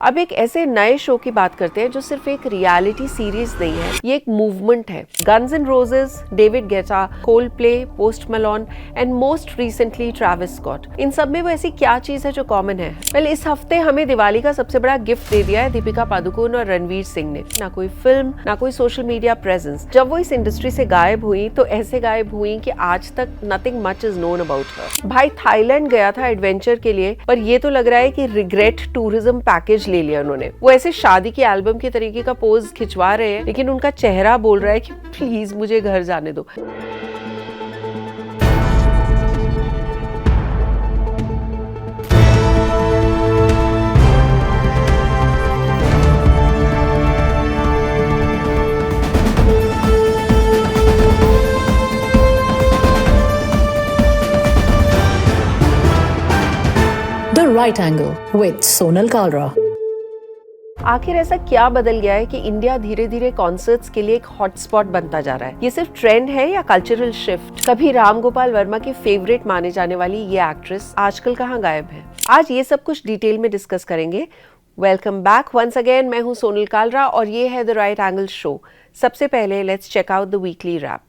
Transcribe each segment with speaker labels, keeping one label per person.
Speaker 1: अब एक ऐसे नए शो की बात करते हैं जो सिर्फ एक रियलिटी सीरीज नहीं है, ये एक मूवमेंट है। Guns and Roses, David Guetta, Coldplay, Post Malone and most recently Travis Scott. इन सब में वो ऐसी क्या चीज है जो कॉमन है? वेल, इस हफ्ते हमें दिवाली का सबसे बड़ा गिफ्ट दे दिया है दीपिका पादुकोण और रणवीर सिंह ने। ना कोई फिल्म, ना कोई सोशल मीडिया प्रेजेंस। जब वो इस इंडस्ट्री से गायब हुई तो ऐसे गायब हुई कि आज तक nothing much is known about her. भाई थाईलैंड गया था एडवेंचर के लिए, पर ये तो लग रहा है कि रिग्रेट टूरिज्म पैकेज ले लिया उन्होंने। वो ऐसे शादी की एल्बम के तरीके का पोज खिंचवा रहे हैं, लेकिन उनका चेहरा बोल रहा है कि प्लीज मुझे घर जाने दो।
Speaker 2: The Right Angle with Sonal Kalra.
Speaker 1: आखिर ऐसा क्या बदल गया है कि इंडिया धीरे धीरे कॉन्सर्ट्स के लिए एक हॉटस्पॉट बनता जा रहा है? ये सिर्फ ट्रेंड है या कल्चरल शिफ्ट? कभी राम गोपाल वर्मा की फेवरेट माने जाने वाली ये एक्ट्रेस आजकल कहाँ गायब है? आज ये सब कुछ डिटेल में डिस्कस करेंगे। Welcome back once again. मैं हूँ सोनल कालरा और ये है द राइट एंगल शो। सबसे पहले let's check out the weekly wrap.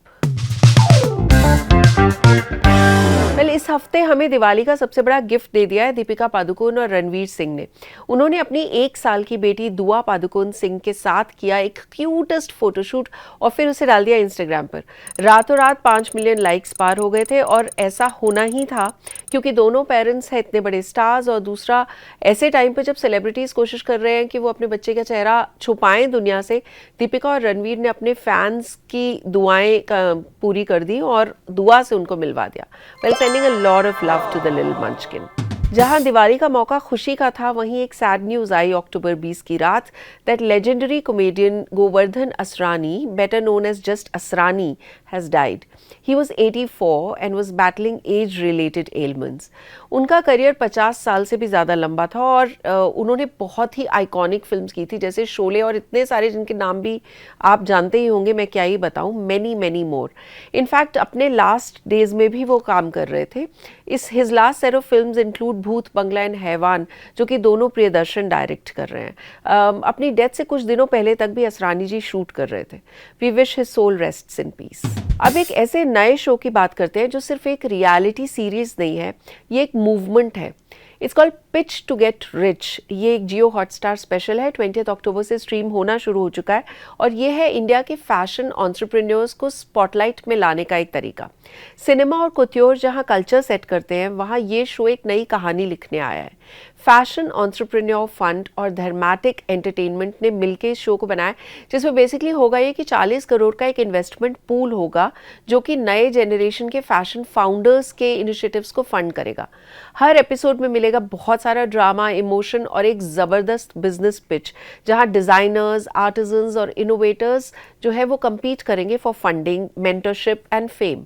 Speaker 1: इस हफ्ते हमें दिवाली का सबसे बड़ा गिफ्ट दे दिया है दीपिका पादुकोण और रणवीर सिंह ने। उन्होंने अपनी 1 साल की बेटी दुआ पादुकोण सिंह के साथ किया एक क्यूटेस्ट फोटोशूट और फिर उसे डाल दिया इंस्टाग्राम पर। रातों रात 5 मिलियन लाइक्स पार हो गए थे और ऐसा होना ही था क्योंकि दोनों पेरेंट्स हैं इतने बड़े स्टार्स, और दूसरा ऐसे टाइम पर जब सेलिब्रिटीज कोशिश कर रहे हैं कि वो अपने बच्चे का चेहरा छुपाएं दुनिया से, दीपिका और रणवीर ने अपने फैंस की दुआएं पूरी कर दी और दुआ से उनको मिलवा दिया। sending a lot of love to the little munchkin. जहां दिवाली का मौका खुशी का था, वहीं एक सैड न्यूज आई अक्टूबर 20 की रात that legendary comedian Govardhan Asrani, better known as just Asrani, has died. He was 84 and was battling age-related ailments. उनका करियर 50 साल से भी ज़्यादा लंबा था और उन्होंने बहुत ही आइकॉनिक फिल्म्स की थी, जैसे शोले और इतने सारे जिनके नाम भी आप जानते ही होंगे, मैं क्या ही बताऊं, मैनी मैनी मोर. इनफैक्ट अपने लास्ट डेज में भी वो काम कर रहे थे. His last set of films include भूत बंगला एंड हैवान, जो कि दोनों प्रियदर्शन डायरेक्ट कर रहे हैं. अपनी डेथ से कुछ दिनों पहले तक भी असरानी जी शूट कर रहे थे. We wish his soul rests in peace. अब एक ऐसे नए शो की बात करते हैं जो सिर्फ एक रियलिटी सीरीज नहीं है, ये एक मूवमेंट है. It's called pitch to get rich. ये एक जियो हॉटस्टार स्पेशल है. 20 अक्टूबर से स्ट्रीम होना शुरू हो चुका है और ये है इंडिया के फैशन एंटरप्रेन्योर्स को स्पॉटलाइट में लाने का एक तरीका. सिनेमा और कुत्योर जहां कल्चर सेट करते हैं, वहां ये शो एक नई कहानी लिखने आया है. फैशन एंटरप्रेन्योर फंड और धर्मेटिक एंटरटेनमेंट ने मिलकर इस शो को बनाया, जिसमें बेसिकली होगा ये कि 40 करोड़ का एक इन्वेस्टमेंट पूल होगा जो कि नए जनरेशन के फैशन फाउंडर्स के इनिशिएटिव्स को फंड करेगा. हर एपिसोड में मिलेगा बहुत सारा ड्रामा, इमोशन और एक ज़बरदस्त बिजनेस पिच, जहां डिज़ाइनर्स, आर्टिजन्स और इनोवेटर्स जो है वो कम्पीट करेंगे for funding, mentorship and fame.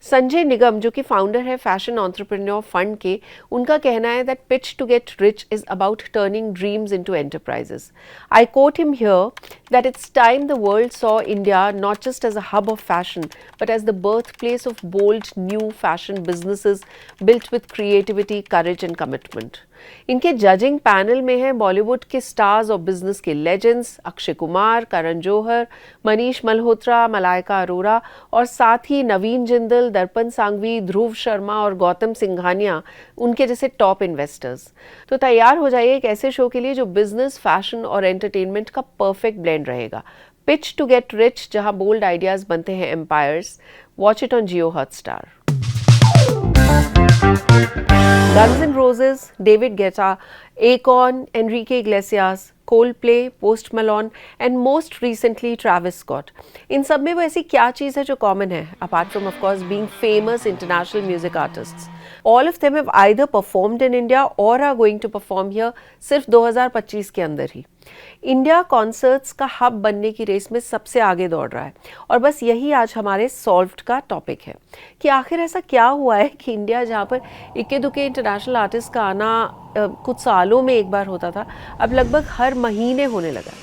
Speaker 1: Sanjay Nigam, जो कि फाउंडर है फैशन एंटरप्रेन्योर फंड के, उनका कहना है that pitch to get rich is about turning dreams into enterprises. I quote him here that it's time the world saw India not just as a hub of fashion but as the birth place of bold new fashion businesses built with creativity, courage and commitment. इनके judging panel में हैं बॉलीवुड के stars और business के legends Akshay Kumar, Karan Johar, Manish Malhotra, Malaika Arora और साथ ही नवीन जिंदल, दर्पण सांघवी, ध्रुव शर्मा और गौतम सिंघानिया, उनके जैसे टॉप इन्वेस्टर्स. तो तैयार हो जाइए एक ऐसे शो के लिए जो बिजनेस, फैशन और एंटरटेनमेंट का परफेक्ट ब्लेंड रहेगा. पिच टू गेट रिच, जहां बोल्ड आइडियाज बनते हैं empires. Watch it on Jio Hotstar. Guns N' Roses, David Guetta, Akon, Enrique Iglesias, Coldplay, Post Malone and most recently Travis Scott. इन सब में वो ऐसी क्या चीज़ है जो कॉमन है, apart from of course being famous international music artists? All of them have either performed in India or are going to perform here सिर्फ 2025 के अंदर ही. इंडिया कॉन्सर्ट्स का हब बनने की रेस में सबसे आगे दौड़ रहा है और बस यही आज हमारे सॉल्व्ड का टॉपिक है कि आखिर ऐसा क्या हुआ है कि इंडिया, जहाँ पर इक्के दुक्के इंटरनेशनल आर्टिस्ट का आना कुछ सालों में एक बार होता था, अब लगभग हर महीने होने लगा.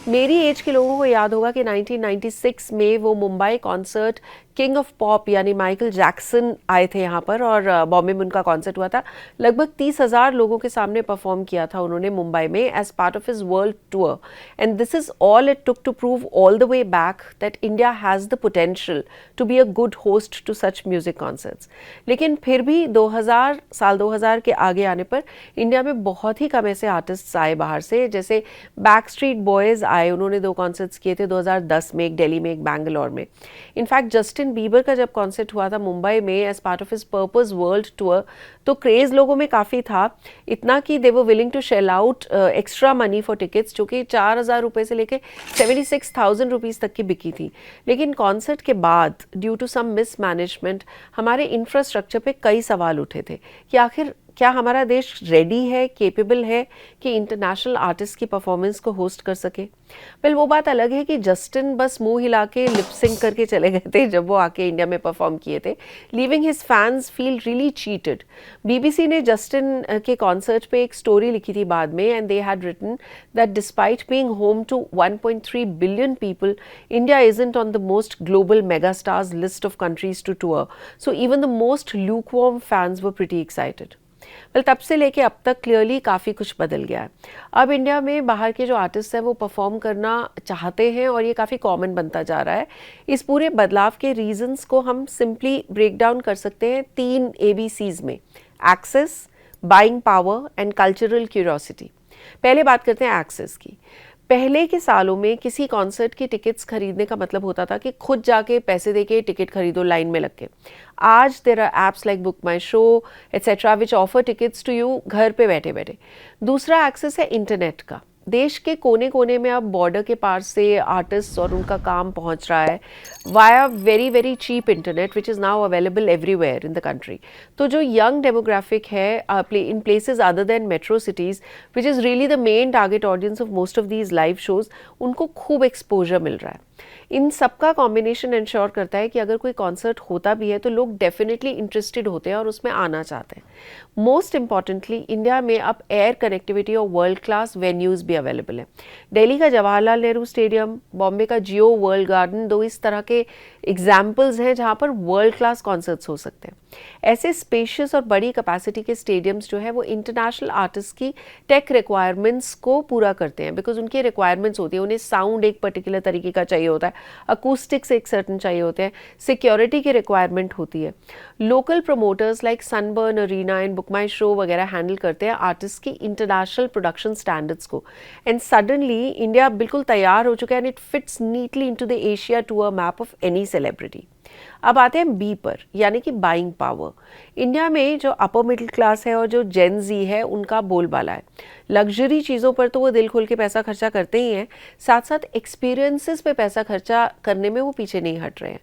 Speaker 1: मेरी एज के लोगों को याद होगा कि 1996 में वो Mumbai concert king of pop यानी माइकल जैक्सन आए थे यहाँ पर और बॉम्बे में उनका कॉन्सर्ट हुआ था। लगभग 30,000 लोगों के सामने परफॉर्म किया था उन्होंने मुंबई में as part of his world tour. And this is all it took to prove all the way back that India has the potential to be a good host to such music concerts. लेकिन फिर भी 2000 के आगे आने पर India में बहुत ही कम ऐसे आर्टिस्ट्स आए बाहर से, जैसे बैकस्ट्रीट बॉयज़ आए, उन्होंने 2 कॉन्सर्ट्स किए थे 2010 में, एक दिल्ली में एक बैंगलोर में। इनफैक्ट जस्टिन बीबर का जब कॉन्सर्ट हुआ था मुंबई में as part of his purpose world tour, तो क्रेज लोगों में काफ़ी था, इतना कि they were willing to shell out extra money for tickets, जो कि 4,000 रुपये से लेके 76,000 रुपीज़ तक की बिकी थी। लेकिन कॉन्सर्ट के बाद ड्यू टू सम मिसमैनेजमेंट हमारे इंफ्रास्ट्रक्चर पे कई सवाल उठे थे कि आखिर क्या हमारा देश रेडी है, केपेबल है कि इंटरनेशनल आर्टिस्ट की परफॉर्मेंस को होस्ट कर सके। वेल, वो बात अलग है कि जस्टिन बस मुंह हिला के लिप सिंक करके चले गए थे जब वो आके इंडिया में परफॉर्म किए थे, leaving his fans feel really cheated. BBC ने जस्टिन के कॉन्सर्ट पे एक स्टोरी लिखी थी बाद में, and they had written that despite being home to 1.3 billion people, India isn't on the most global mega stars list of countries to tour, so even the most lukewarm fans were pretty excited. Well, तब से लेके अब तक clearly काफ़ी कुछ बदल गया है। अब इंडिया में बाहर के जो आर्टिस्ट हैं वो परफॉर्म करना चाहते हैं और ये काफ़ी कॉमन बनता जा रहा है। इस पूरे बदलाव के रीजंस को हम सिंपली ब्रेक डाउन कर सकते हैं 3 ABCs में: access, buying power and cultural curiosity. पहले बात करते हैं एक्सेस की। पहले के सालों में किसी कॉन्सर्ट की टिकट्स खरीदने का मतलब होता था कि खुद जाके पैसे देके टिकट खरीदो लाइन में लग के। आज there are apps like Book My Show etcetera which offer tickets to you घर पे बैठे बैठे। दूसरा एक्सेस है इंटरनेट का। देश के कोने कोने में अब बॉर्डर के पार से आर्टिस्ट और उनका काम पहुंच रहा है via very very cheap internet which is now available everywhere in the country. तो जो यंग डेमोग्राफिक है in places other than metro cities which is really the main target audience of most of these live shows, उनको खूब exposure मिल रहा है। इन सबका combination ensure करता है कि अगर कोई कॉन्सर्ट होता भी है तो लोग डेफिनेटली इंटरेस्टेड होते हैं और उसमें आना चाहते हैं। मोस्ट इंपॉर्टेंटली इंडिया में अब एयर कनेक्टिविटी और वर्ल्ड क्लास वेन्यूज़ भी अवेलेबल है। दिल्ली का जवाहरलाल नेहरू स्टेडियम, बॉम्बे का जियो वर्ल्ड गार्डन, 2 इस तरह के एग्जाम्पल्स हैं जहाँ पर वर्ल्ड क्लास कॉन्सर्ट्स हो सकते हैं। ऐसे स्पेशियस और बड़ी कैपेसिटी के स्टेडियम्स जो है वो इंटरनेशनल आर्टिस्ट की टेक रिक्वायरमेंट्स को पूरा करते हैं, बिकॉज उनकी रिक्वायरमेंट्स होती है, उन्हें साउंड एक पर्टिकुलर तरीके का चाहिए होता है, अकूस्टिक्स एक सर्टन चाहिए होते हैं, सिक्योरिटी की रिक्वायरमेंट होती है। Local promoters like Sunburn Arena and Book My Show वगैरह हैंडल करते हैं आर्टिस्ट की इंटरनेशनल प्रोडक्शन स्टैंडर्ड्स को। एंड सडनली इंडिया बिल्कुल तैयार हो चुका है and it fits neatly into the Asia tour map of any celebrity. अब आते हैं बी पर, यानी कि बाइंग पावर। इंडिया में जो अपर मिडिल क्लास है और जो जेन जी है उनका बोलबाला है। लग्जरी चीज़ों पर तो वो दिल खोल के पैसा खर्चा करते ही हैं, साथ साथ एक्सपीरियंसेस पे पैसा खर्चा करने में वो पीछे नहीं हट रहे हैं।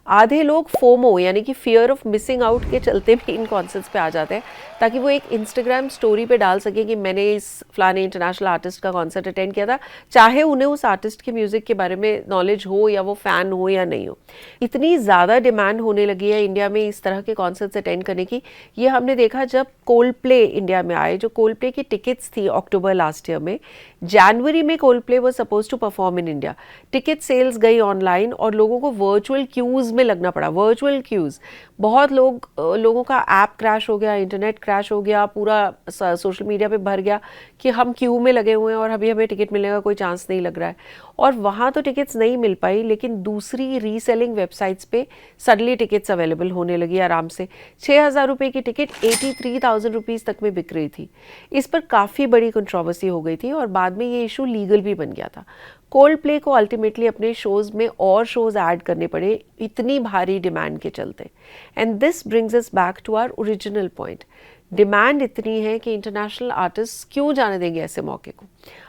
Speaker 1: आधे लोग फोमो यानी कि फियर ऑफ मिसिंग आउट के चलते भी इन कॉन्सर्ट्स पे आ जाते हैं ताकि वो एक इंस्टाग्राम स्टोरी पे डाल सके कि मैंने इस फलाने इंटरनेशनल आर्टिस्ट का कॉन्सर्ट अटेंड किया था, चाहे उन्हें उस आर्टिस्ट के म्यूज़िक के बारे में नॉलेज हो या वो फ़ैन हो या नहीं हो। इतनी ज़्यादा डिमांड होने लगी है इंडिया में इस तरह के कॉन्सर्ट्स अटेंड करने की। ये हमने देखा जब कोल्डप्ले इंडिया में आए। जो कोल्डप्ले की टिकट्स थी अक्टूबर लास्ट ईयर में, जनवरी में Coldplay was supposed to perform in India. Ticket sales गई ऑनलाइन और लोगों को वर्चुअल क्यूज़ में लगना पड़ा। वर्चुअल क्यूज़, बहुत लोगों का ऐप क्रैश हो गया, इंटरनेट क्रैश हो गया, पूरा सोशल मीडिया पे भर गया कि हम क्यू में लगे हुए हैं और अभी हमें टिकट मिलने का कोई चांस नहीं लग रहा है। और वहाँ तो टिकट्स नहीं मिल पाई, लेकिन दूसरी रीसेलिंग वेबसाइट्स पे सडनली टिकट्स अवेलेबल होने लगी आराम से। 6,000 रुपये की टिकट 83,000 रुपीज़ तक में बिक रही थी। इस पर काफ़ी बड़ी कंट्रोवर्सी हो गई थी और बाद में ये इशू लीगल भी बन गया था। कोल्डप्ले को अल्टीमेटली अपने शोज़ में और शोज़ ऐड करने पड़े इतनी भारी डिमांड के चलते। And this brings us back to our original point. Demand इतनी है कि इंटरनेशनल आर्टिस्ट क्यों जाने देंगे ऐसे मौके को।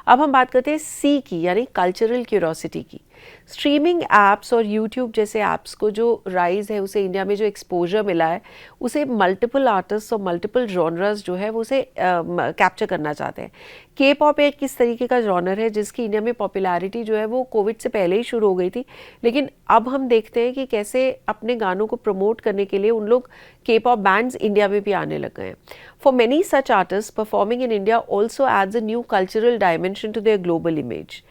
Speaker 1: अब हम बात करते हैं सी की, यानी कल्चरल क्यूरोसिटी की। स्ट्रीमिंग ऐप्स और यूट्यूब जैसे ऐप्स को जो राइज है, उसे इंडिया में जो एक्सपोजर मिला है, उसे मल्टीपल आर्टिस्ट और मल्टीपल जॉनर्स जो है वो उसे कैप्चर करना चाहते हैं। के पॉप एक किस तरीके का जॉनर है जिसकी इंडिया में पॉपुलैरिटी जो है वो कोविड से पहले ही शुरू हो गई थी, लेकिन अब हम देखते हैं कि कैसे अपने गानों को प्रमोट करने के लिए उन लोग के पॉप बैंड्स इंडिया में भी आने लग गए हैं। For many such artists, performing in India also adds a new cultural dimension to their global image.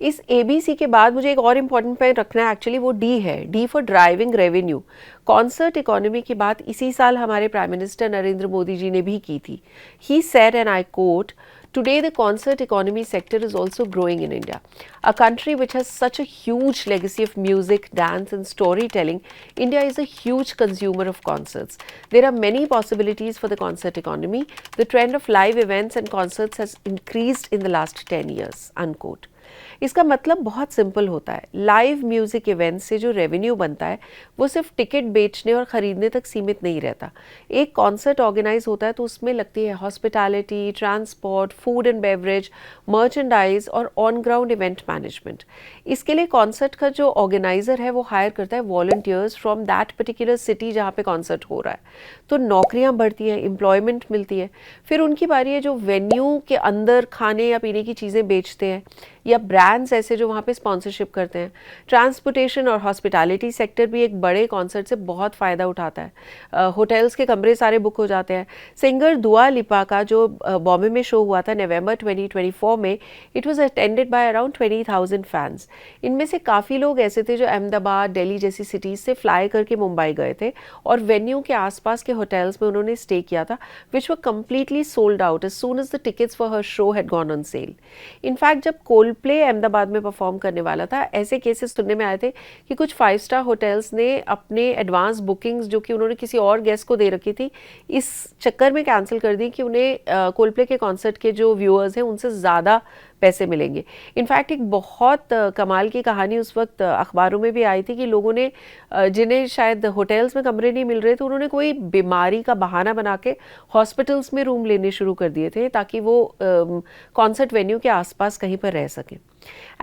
Speaker 1: इस ABC के बाद मुझे एक और इम्पॉर्टेंट पॉइंट रखना है, एक्चुअली वो D है, D for driving revenue. Concert economy की बात इसी साल हमारे प्राइम मिनिस्टर नरेंद्र मोदी जी ने भी की थी। He said, and I quote, "Today, the concert economy sector is also growing in India. A country which has such a huge legacy of music, dance, and storytelling, India is a huge consumer of concerts. There are many possibilities for the concert economy. The trend of live events and concerts has increased in the last 10 years." Unquote. इसका मतलब बहुत simple होता है, live music event से जो revenue बनता है वो सिर्फ टिकट बेचने और ख़रीदने तक सीमित नहीं रहता। एक कॉन्सर्ट ऑर्गेनाइज होता है तो उसमें लगती है hospitality, transport, food and beverage, merchandise और ऑन ग्राउंड इवेंट मैनेजमेंट। इसके लिए कॉन्सर्ट का जो ऑर्गेनाइजर है वो हायर करता है volunteers from that particular city जहाँ पे कॉन्सर्ट हो रहा है, तो नौकरियाँ बढ़ती हैं, एम्प्लॉयमेंट मिलती है। फिर उनकी बारी है जो वेन्यू के अंदर खाने या पीने की चीज़ें बेचते हैं या ब्रांड्स ऐसे जो वहाँ पे स्पॉन्सरशिप करते हैं। ट्रांसपोर्टेशन और हॉस्पिटैलिटी सेक्टर भी एक बड़े कॉन्सर्ट से बहुत फ़ायदा उठाता है। होटल्स के कमरे सारे बुक हो जाते हैं। सिंगर दुआ लिपा का जो बॉम्बे में शो हुआ था नवंबर 2024 में, it was attended by around 20,000 fans. इनमें से काफ़ी लोग ऐसे थे जो अहमदाबाद, दिल्ली जैसी सिटीज़ से फ्लाई करके मुंबई गए थे और वेन्यू के आसपास के होटल्स में उन्होंने स्टे किया था, which were completely sold out as soon as the tickets for हर show had gone on sale. In fact जब कोल्डप्ले अहमदाबाद में परफॉर्म करने वाला था, ऐसे केसेस सुनने में आए थे कि कुछ 5 स्टार होटल्स ने अपने एडवांस बुकिंग्स जो कि उन्होंने किसी और गेस्ट को दे रखी थी, इस चक्कर में कैंसिल कर दी कि उन्हें कोल्डप्ले के कॉन्सर्ट के जो व्यूअर्स हैं उनसे ज़्यादा पैसे मिलेंगे। इनफैक्ट एक बहुत कमाल की कहानी उस वक्त अखबारों में भी आई थी कि लोगों ने जिन्हें शायद होटल्स में कमरे नहीं मिल रहे थे, उन्होंने कोई बीमारी का बहाना बना के हॉस्पिटल्स में रूम लेने शुरू कर दिए थे ताकि वो कॉन्सर्ट वेन्यू के आसपास कहीं पर रह सकें।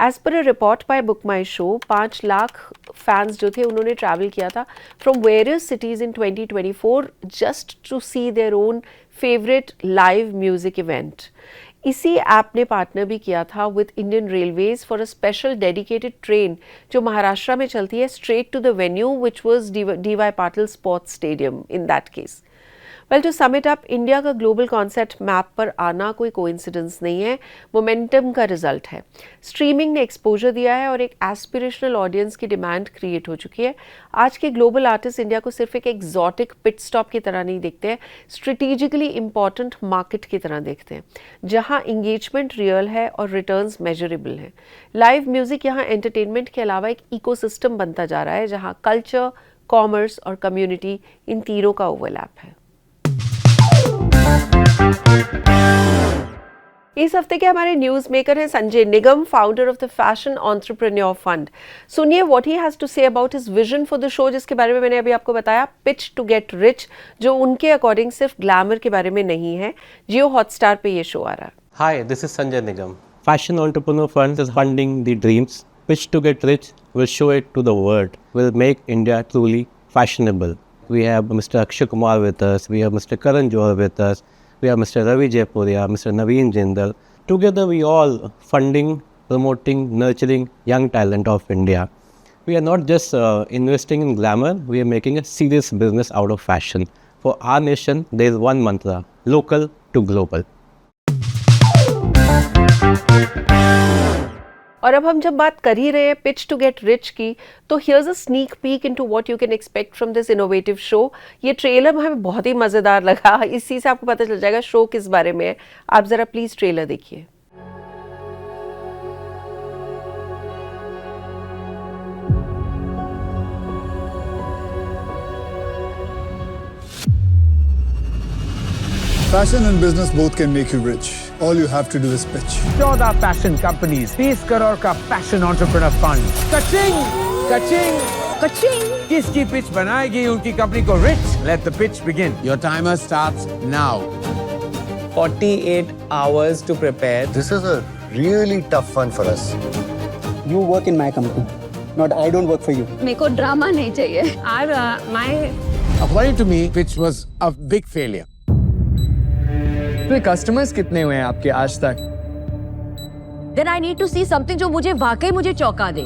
Speaker 1: एज पर a report by Book My Show, 5 lakh fans जो थे उन्होंने ट्रैवल किया था from various cities in 2024 just to see their own favourite live music event. इसी ऐप ने पार्टनर भी किया था with Indian Railways for a special dedicated train जो महाराष्ट्र में चलती है straight to the venue which was DY Patil sports stadium in that case. Well, to sum it up, India का ग्लोबल कॉन्सेप्ट मैप पर आना कोई कोइंसिडेंस नहीं है, मोमेंटम का रिजल्ट है। स्ट्रीमिंग ने एक्सपोजर दिया है और एक एस्पिरेशनल ऑडियंस की डिमांड क्रिएट हो चुकी है। आज के ग्लोबल आर्टिस्ट इंडिया को सिर्फ एक एग्जॉटिक पिट स्टॉप की तरह नहीं देखते हैं, स्ट्रेटेजिकली इंपॉर्टेंट मार्केट की तरह देखते हैं, जहां इंगेजमेंट रियल है और रिटर्न्स मेजरेबल हैं। लाइव म्यूजिक यहाँ एंटरटेनमेंट के अलावा एक इकोसिस्टम बनता जा रहा है जहाँ कल्चर, कॉमर्स और कम्युनिटी, इन तीनों का ओवरलैप है। इस हफ्ते के हमारे न्यूज मेकर हैं Sanjay Nigam, founder of the fashion entrepreneur fund. सुनिए what he has to say about his vision for the show, जिसके बारे में मैंने अभी आपको बताया, पिच टू गेट रिच, जो उनके अकॉर्डिंग सिर्फ ग्लैमर के बारे में नहीं है। जियो हॉटस्टार पे ये शो आ रहा है।
Speaker 3: Hi, this is Sanjay Nigam. Fashion Entrepreneur Fund is funding the dreams. Pitch to get rich will show it to the world, will make India truly fashionable. We have Mr. Akshay Kumar with us, we have Mr. Karan Johar with us, we have Mr. Ravi Jaipuria, Mr. Naveen Jindal. Together we all funding, promoting, nurturing young talent of India. We are not just investing in glamour, we are making a serious business out of fashion. For our nation, there is one mantra, local to global.
Speaker 1: और अब हम जब बात कर ही रहे हैं pitch to get rich की, तो here's a sneak peek into what you can expect from this innovative show. ये ट्रेलर हमें बहुत ही मज़ेदार लगा, इसी से आपको पता चल जाएगा शो किस बारे में है। आप ज़रा प्लीज़ ट्रेलर देखिए।
Speaker 4: Fashion and business both can make you rich. All you have to do is pitch.
Speaker 5: 14 fashion companies 30 crore का फैशन एंटरप्रेन्योर फंड। कचिंग कचिंग कचिंग किसकी पिच बनाएगी उनकी कंपनी को rich? Let the pitch begin. Your timer starts now.
Speaker 6: 48 hours to prepare.
Speaker 7: This is a really tough one for us.
Speaker 8: You work in my company, not I don't work for you.
Speaker 9: मेरे को drama नहीं चाहिए।
Speaker 5: According to me, pitch was a big failure.
Speaker 6: तो customers कितने हुए हैं आपके आज तक?
Speaker 9: Then I need to see something जो मुझे वाकई मुझे चौंका दे।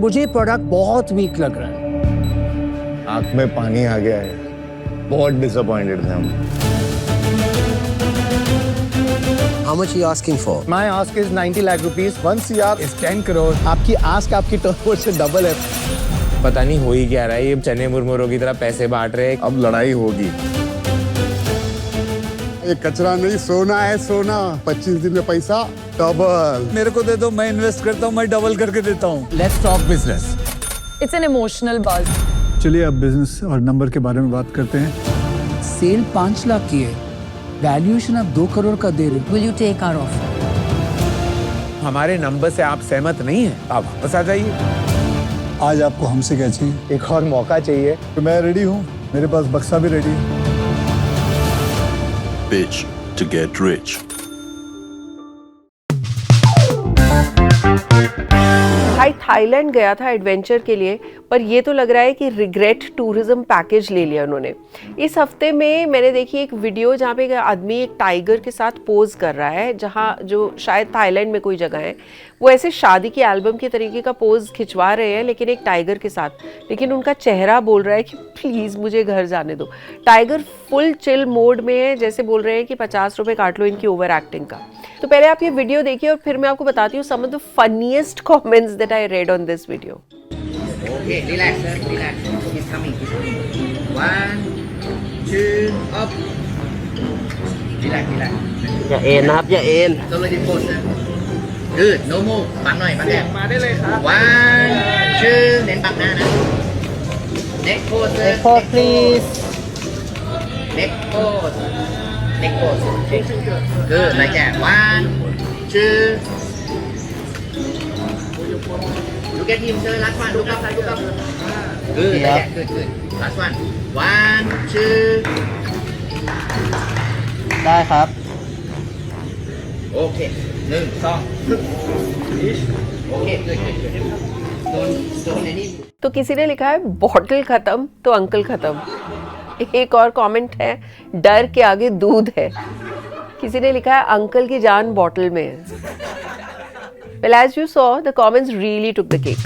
Speaker 8: मुझे प्रोडक्ट बहुत वीक लग रहा है।
Speaker 7: आंख में पानी आ गया है, बहुत डिसअपॉइंटेड थे हम। How much are you asking for?
Speaker 8: My ask is 90 lakh rupees.
Speaker 4: Once यार
Speaker 8: Is 10 crore. आपकी ask आपकी turnover से double है.
Speaker 5: पता नहीं हो ही क्या रहा है, ये चने मुरमुरों की तरह पैसे बांट रहे हैं।
Speaker 4: अब लड़ाई होगी। ये कचरा नहीं, सोना है सोना। 25 दिन में पैसा डबल।
Speaker 8: मेरे को दे दो, मैं इन्वेस्ट करता हूँ, मैं डबल करके देता हूँ.
Speaker 5: Let's talk business.
Speaker 9: It's an emotional buzz.
Speaker 4: चलिए अब बिजनेस और नंबर के बारे में बात करते हैं।
Speaker 8: सेल 5 लाख की है. वैल्यूएशन आप 2 करोड़ का दे रहे हो.
Speaker 9: Will you take our offer?
Speaker 5: हमारे नंबर से आप सहमत नहीं हैं, आप वापस आ जाइए।
Speaker 4: आज आपको हमसे क्या चाहिए?
Speaker 7: एक और मौका चाहिए।
Speaker 4: तो मैं रेडी हूँ, मेरे पास बक्सा भी रेडी है।
Speaker 10: Bitch to get rich.
Speaker 1: भाई थाईलैंड गया था एडवेंचर के लिए, पर ये तो लग रहा है कि रिग्रेट टूरिज्म पैकेज ले लिया उन्होंने। इस हफ्ते में मैंने देखी एक वीडियो जहाँ पे एक आदमी एक टाइगर के साथ पोज कर रहा है, जहाँ जो शायद थाईलैंड में कोई जगह है, वो ऐसे शादी की एल्बम के तरीके का पोज खिंचवा रहे हैं, लेकिन एक टाइगर के साथ। लेकिन उनका चेहरा बोल रहा है कि प्लीज़ मुझे घर जाने दो। टाइगर फुल चिल मोड में है, जैसे बोल रहे हैं कि 50 रुपये काट लो इनकी ओवर एक्टिंग का। तो पहले आप ये वीडियो देखिए और फिर मैं आपको बताती हूँ some of the funniest comments that I read on this video.
Speaker 11: Okay, relax, sir. Relax. He's coming. He's coming. 1, 2, up. Relax, relax.
Speaker 12: อย่าเอ็นนะครับอย่าเอ็น
Speaker 11: Slowly pose, sir. Good. No move. บังหน่อยบังแอบมาได้เลยครับ 1, 2 เน้นบังหน้านะ Next pose, sir.
Speaker 12: Next pose, please.
Speaker 11: Next pose. Next pose. Good. Like that. 1, 2. Look at him, sir. Last one. Look up. Look up. Good. Like that. Good. Good. Last one. 1, 2.
Speaker 12: ได้ครับ
Speaker 11: Okay. 1, 2. Okay. Good. Good. Good. Don't any.
Speaker 1: तो किसी ने लिखा है bottle खत्म तो uncle खत्म। एक और कमेंट है डर के आगे दूध है। किसी ने लिखा है अंकल की जान बॉटल में है। Well, as you saw, the comments really took the cake.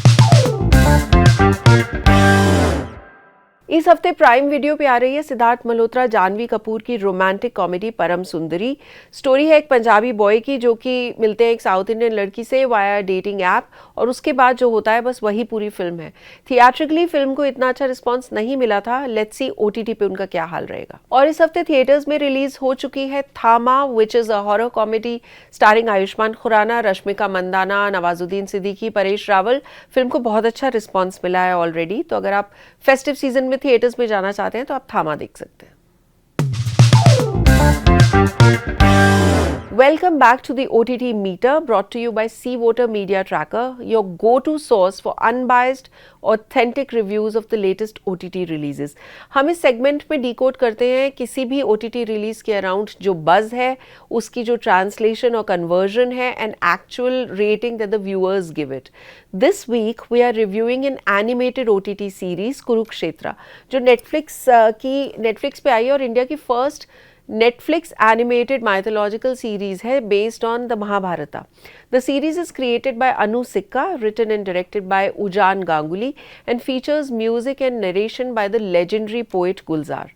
Speaker 1: इस हफ्ते प्राइम वीडियो पे आ रही है सिद्धार्थ मल्होत्रा जानवी कपूर की रोमांटिक कॉमेडी परम सुंदरी। स्टोरी है एक पंजाबी बॉय की जो कि मिलते हैं एक साउथ इंडियन लड़की से वाया डेटिंग ऐप, और उसके बाद जो होता है बस वही पूरी फिल्म है। थिएट्रिकली फिल्म को इतना अच्छा रिस्पांस नहीं मिला था। लेट्स सी ओटीटी पे उनका क्या हाल रहेगा। और इस हफ्ते थिएटर्स में रिलीज हो चुकी है थामा, which is a horror comedy starring Ayushmann Khurrana, Rashmika Mandanna, Nawazuddin Siddiqui, Paresh Rawal. Film को बहुत अच्छा रिस्पांस मिला है ऑलरेडी। तो अगर आप फेस्टिव सीजन में थिएटर्स में जाना चाहते हैं तो आप थामा देख सकते हैं। Welcome back to the OTT Meter, brought to you by Seawater Media Tracker, your go-to source for unbiased, authentic reviews of the latest OTT releases. हम इस सेगमेंट में डिकोड करते हैं किसी भी OTT रिलीज के अराउंड जो बज़ है, उसकी जो ट्रांसलेशन और कन्वर्जन है, and actual rating that the viewers give it. This week we are reviewing an animated OTT series Kurukshetra, जो नेटफ्लिक्स पे आई है और इंडिया की first Netflix animated mythological series है based on the Mahabharata. The series is created by Anu Sikka, written and directed by Ujjan Ganguly, and features music and narration by the legendary poet Gulzar.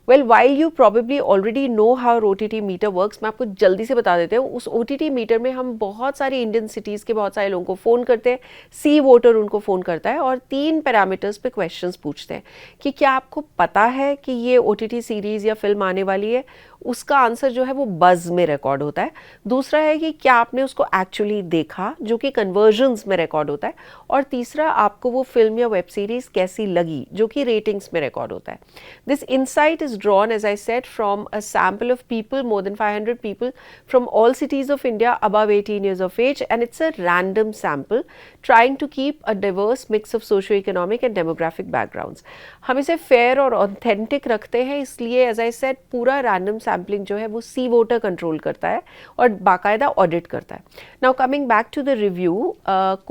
Speaker 1: Well, while you probably already know how OTT Meter works, मैं आपको जल्दी से बता देते हूँ। उस OTT Meter में हम बहुत सारी इंडियन सिटीज़ के बहुत सारे लोगों को फ़ोन करते हैं। सी वोटर उनको फ़ोन करता है और 3 पैरामीटर्स पे क्वेश्चंस पूछते हैं कि क्या आपको पता है कि ये OTT सीरीज़ या फिल्म आने वाली है। उसका आंसर जो है वो बज़ में रिकॉर्ड होता है। दूसरा है कि क्या आपने उसको एक्चुअली देखा, जो कि कन्वर्जन्स में रिकॉर्ड होता है। और तीसरा, आपको वो फिल्म या वेब सीरीज़ कैसी लगी, जो कि रेटिंग्स में रिकॉर्ड होता है। This insight is drawn, as I said, from a sample of people, more than 500 people from all cities of India above 18 years of age, and it's a random sample trying to keep a diverse mix of socio-economic and demographic backgrounds. हम इसे fair और authentic रखते हैं, इसलिए as I said पूरा random sampling जो है वो सी वोटर कंट्रोल करता है और बाकायदा ऑडिट करता है। Now coming back to the review,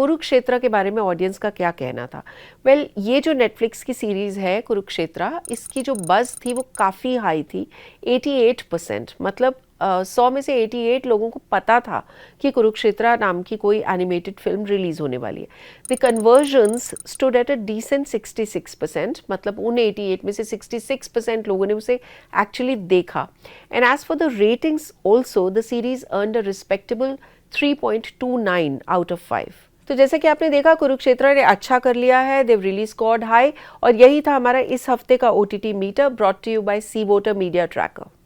Speaker 1: Kurukshetra के बारे में ऑडियंस का क्या कहना था? Well, ये जो नेटफ्लिक्स की सीरीज़ है कुरुक्षेत्र, इसकी जो बज़ थी वो काफ़ी हाई थी, 88%। मतलब 100 में से 88 लोगों को पता था कि कुरुक्षेत्रा नाम की कोई एनिमेटेड फिल्म रिलीज होने वाली है. The conversions stood at a decent 66%, मतलब उन 88 में से 66% लोगों ने उसे एक्चुअली देखा. And as for the ratings also the series earned a respectable 3.29 out of 5. तो जैसे कि आपने देखा, कुरुक्षेत्र ने अच्छा कर लिया है. They've really scored high. और यही था हमारा इस हफ्ते का OTT meetup, brought to you by C Voter media tracker.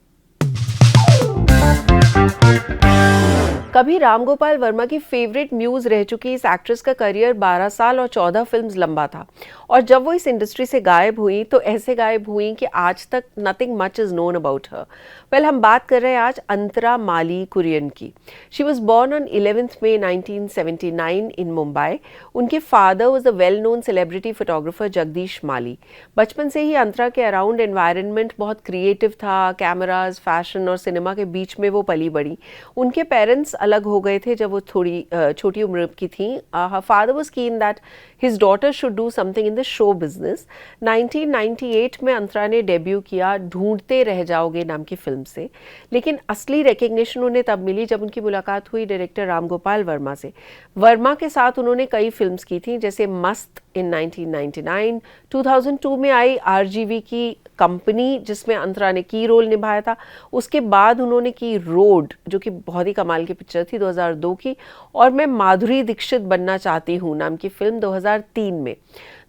Speaker 1: कभी राम गोपाल वर्मा की फेवरेट म्यूज रह चुकी इस एक्ट्रेस का करियर 12 साल और 14 फिल्म्स लंबा था. और जब वो इस इंडस्ट्री से गायब हुई तो ऐसे गायब हुई कि आज तक nothing much is known about her. Well, हम बात कर रहे हैं आज अंतरा माली कुरियन की. She was born on 11th May 1979 in Mumbai. उनके father was the well known celebrity photographer Jagdish Mali. बचपन से ही अंतरा के अराउंड एनवायरनमेंट बहुत क्रिएटिव था. कैमराज, फैशन और सिनेमा के बीच में वो पली बड़ी. उनके पेरेंट्स अलग हो गए थे जब वो थोड़ी छोटी उम्र की थी. हर फादर वाज कीन that his daughter should do something in the show business. 1998 में अंतरा ने डेब्यू किया ढूंढते रह जाओगे नाम की फिल्म से. लेकिन असली रिकग्निशन उन्हें तब मिली जब उनकी मुलाकात हुई डायरेक्टर राम गोपाल वर्मा से. वर्मा के साथ उन्होंने कई फिल्म्स की थी, जैसे मस्त इन 1999. 2002 में आई RGV की कंपनी, जिसमें अंतरा ने की रोल निभाया था. उसके बाद उन्होंने की रोड, जो कि बहुत ही कमाल की पिक्चर थी 2002 की. और मैं माधुरी दीक्षित बनना चाहती हूँ नाम की फिल्म 2003 में.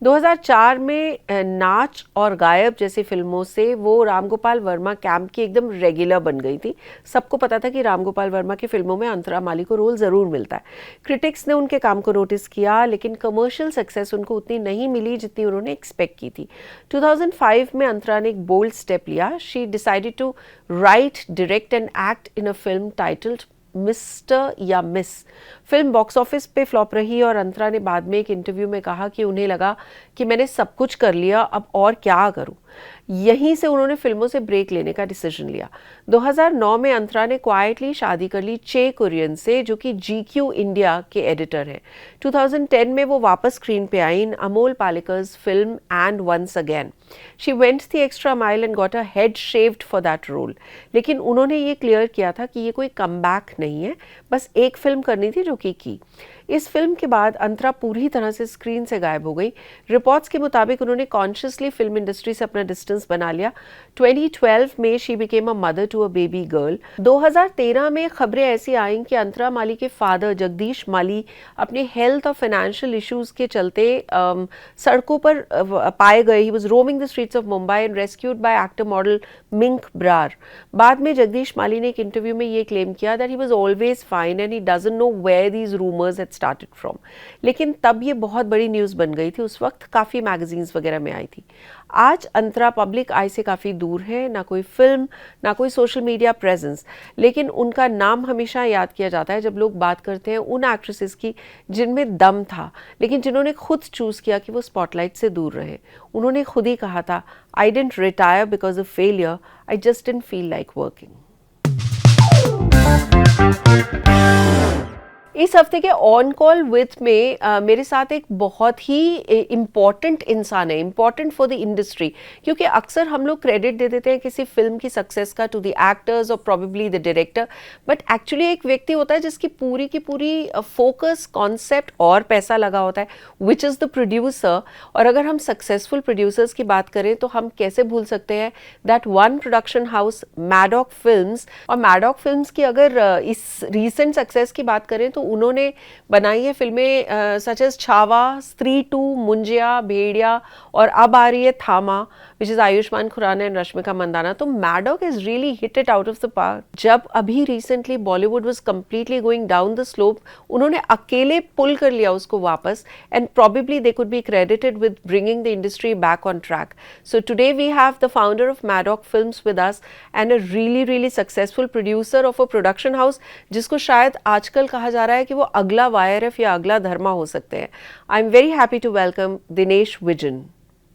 Speaker 1: 2004 में नाच और गायब जैसी फिल्मों से वो राम गोपाल वर्मा कैंप की एकदम रेगुलर बन गई थी. सबको पता था कि राम गोपाल वर्मा की फिल्मों में अंतरा माली को रोल ज़रूर मिलता है. क्रिटिक्स ने उनके काम को नोटिस किया, लेकिन कमर्शियल सक्सेस उनको उतनी नहीं मिली जितनी उन्होंने एक्सपेक्ट की थी. 2005 में अंतरा ने एक बोल्ड स्टेप लिया. She decided to write, direct and act in a film titled Mister या मिस. फिल्म बॉक्स ऑफिस पे फ्लॉप रही और अंतरा ने बाद में एक इंटरव्यू में कहा कि उन्हें लगा कि मैंने सब कुछ कर लिया, अब और क्या करूं. यहीं से उन्होंने फिल्मों से ब्रेक लेने का डिसीजन लिया. 2009 में अंतरा ने क्वाइटली शादी कर ली चे कुरियन से, जो कि GQ इंडिया के एडिटर हैं. 2010 में वो वापस स्क्रीन पे आई in Amol Palekar's film and once again. She went the extra mile and got a head shaved for that role. लेकिन उन्होंने ये क्लियर किया था कि ये कोई कमबैक नहीं है, बस एक फिल्म करनी थी जो की. इस फिल्म के बाद अंतरा पूरी तरह से स्क्रीन से गायब हो गई. रिपोर्ट्स के मुताबिक उन्होंने कॉन्शियसली फिल्म इंडस्ट्री से अपना डिस्टेंस बना लिया. 2012 में she became a mother to a baby girl. 2013 में खबरें ऐसी आईं कि अंतरा माली के फादर जगदीश माली अपने हेल्थ और फाइनेंशियल इश्यूज के चलते सड़कों पर पाए गए. He was roaming the streets of Mumbai and rescued bye actor model mink Brar. बाद में जगदीश माली ने एक इंटरव्यू में ये क्लेम किया that he was always fine and he doesn't know where these rumours had started from. लेकिन तब ये बहुत बड़ी न्यूज़ बन गई थी. उस वक्त काफ़ी मैगजीन्स वगैरह में आई थी. आज अंतरा पब्लिक आई से काफ़ी दूर है. ना कोई फिल्म, ना कोई सोशल मीडिया प्रेजेंस. लेकिन उनका नाम हमेशा याद किया जाता है जब लोग बात करते हैं उन एक्ट्रेसेस की जिनमें दम था, लेकिन जिन्होंने खुद चूज़ किया कि वो स्पॉटलाइट से दूर रहे. उन्होंने खुद ही कहा था, I didn't retire because of failure, I just didn't feel like working. इस हफ्ते के ऑन कॉल विथ में मेरे साथ एक बहुत ही इम्पॉर्टेंट इंसान है, इम्पॉर्टेंट फॉर द इंडस्ट्री. क्योंकि अक्सर हम लोग क्रेडिट दे देते हैं किसी फिल्म की सक्सेस का टू द एक्टर्स और probably the director, but actually एक व्यक्ति होता है जिसकी पूरी की पूरी फोकस, कॉन्सेप्ट और पैसा लगा होता है, विच इज़ द प्रोड्यूसर. और अगर हम सक्सेसफुल प्रोड्यूसर्स की बात करें तो हम कैसे भूल सकते हैं that one production house Maddock films. और मैडॉक फिल्म्स की अगर इस रीसेंट सक्सेस की बात करें तो उन्होंने बनाई है फिल्में सच एज छावा, स्त्री 2, मुंजिया, भेड़िया और अब आ रही है थामा, which is Ayushmann Khurrana and Rashmika Mandanna. तो Maddock is really hit it out of the park. जब अभी recently Bollywood was completely going down the slope, उन्होंने अकेले पुल कर लिया उसको वापस, and probably they could be credited with bringing the industry back on track. So today we have the founder of Maddock Films with us and a really successful producer of a production house जिसको शायद आजकल कहा जा रहा है कि वो अगला YRF या अगला धर्मा हो सकते हैं. I'm very happy to welcome Dinesh Vijan.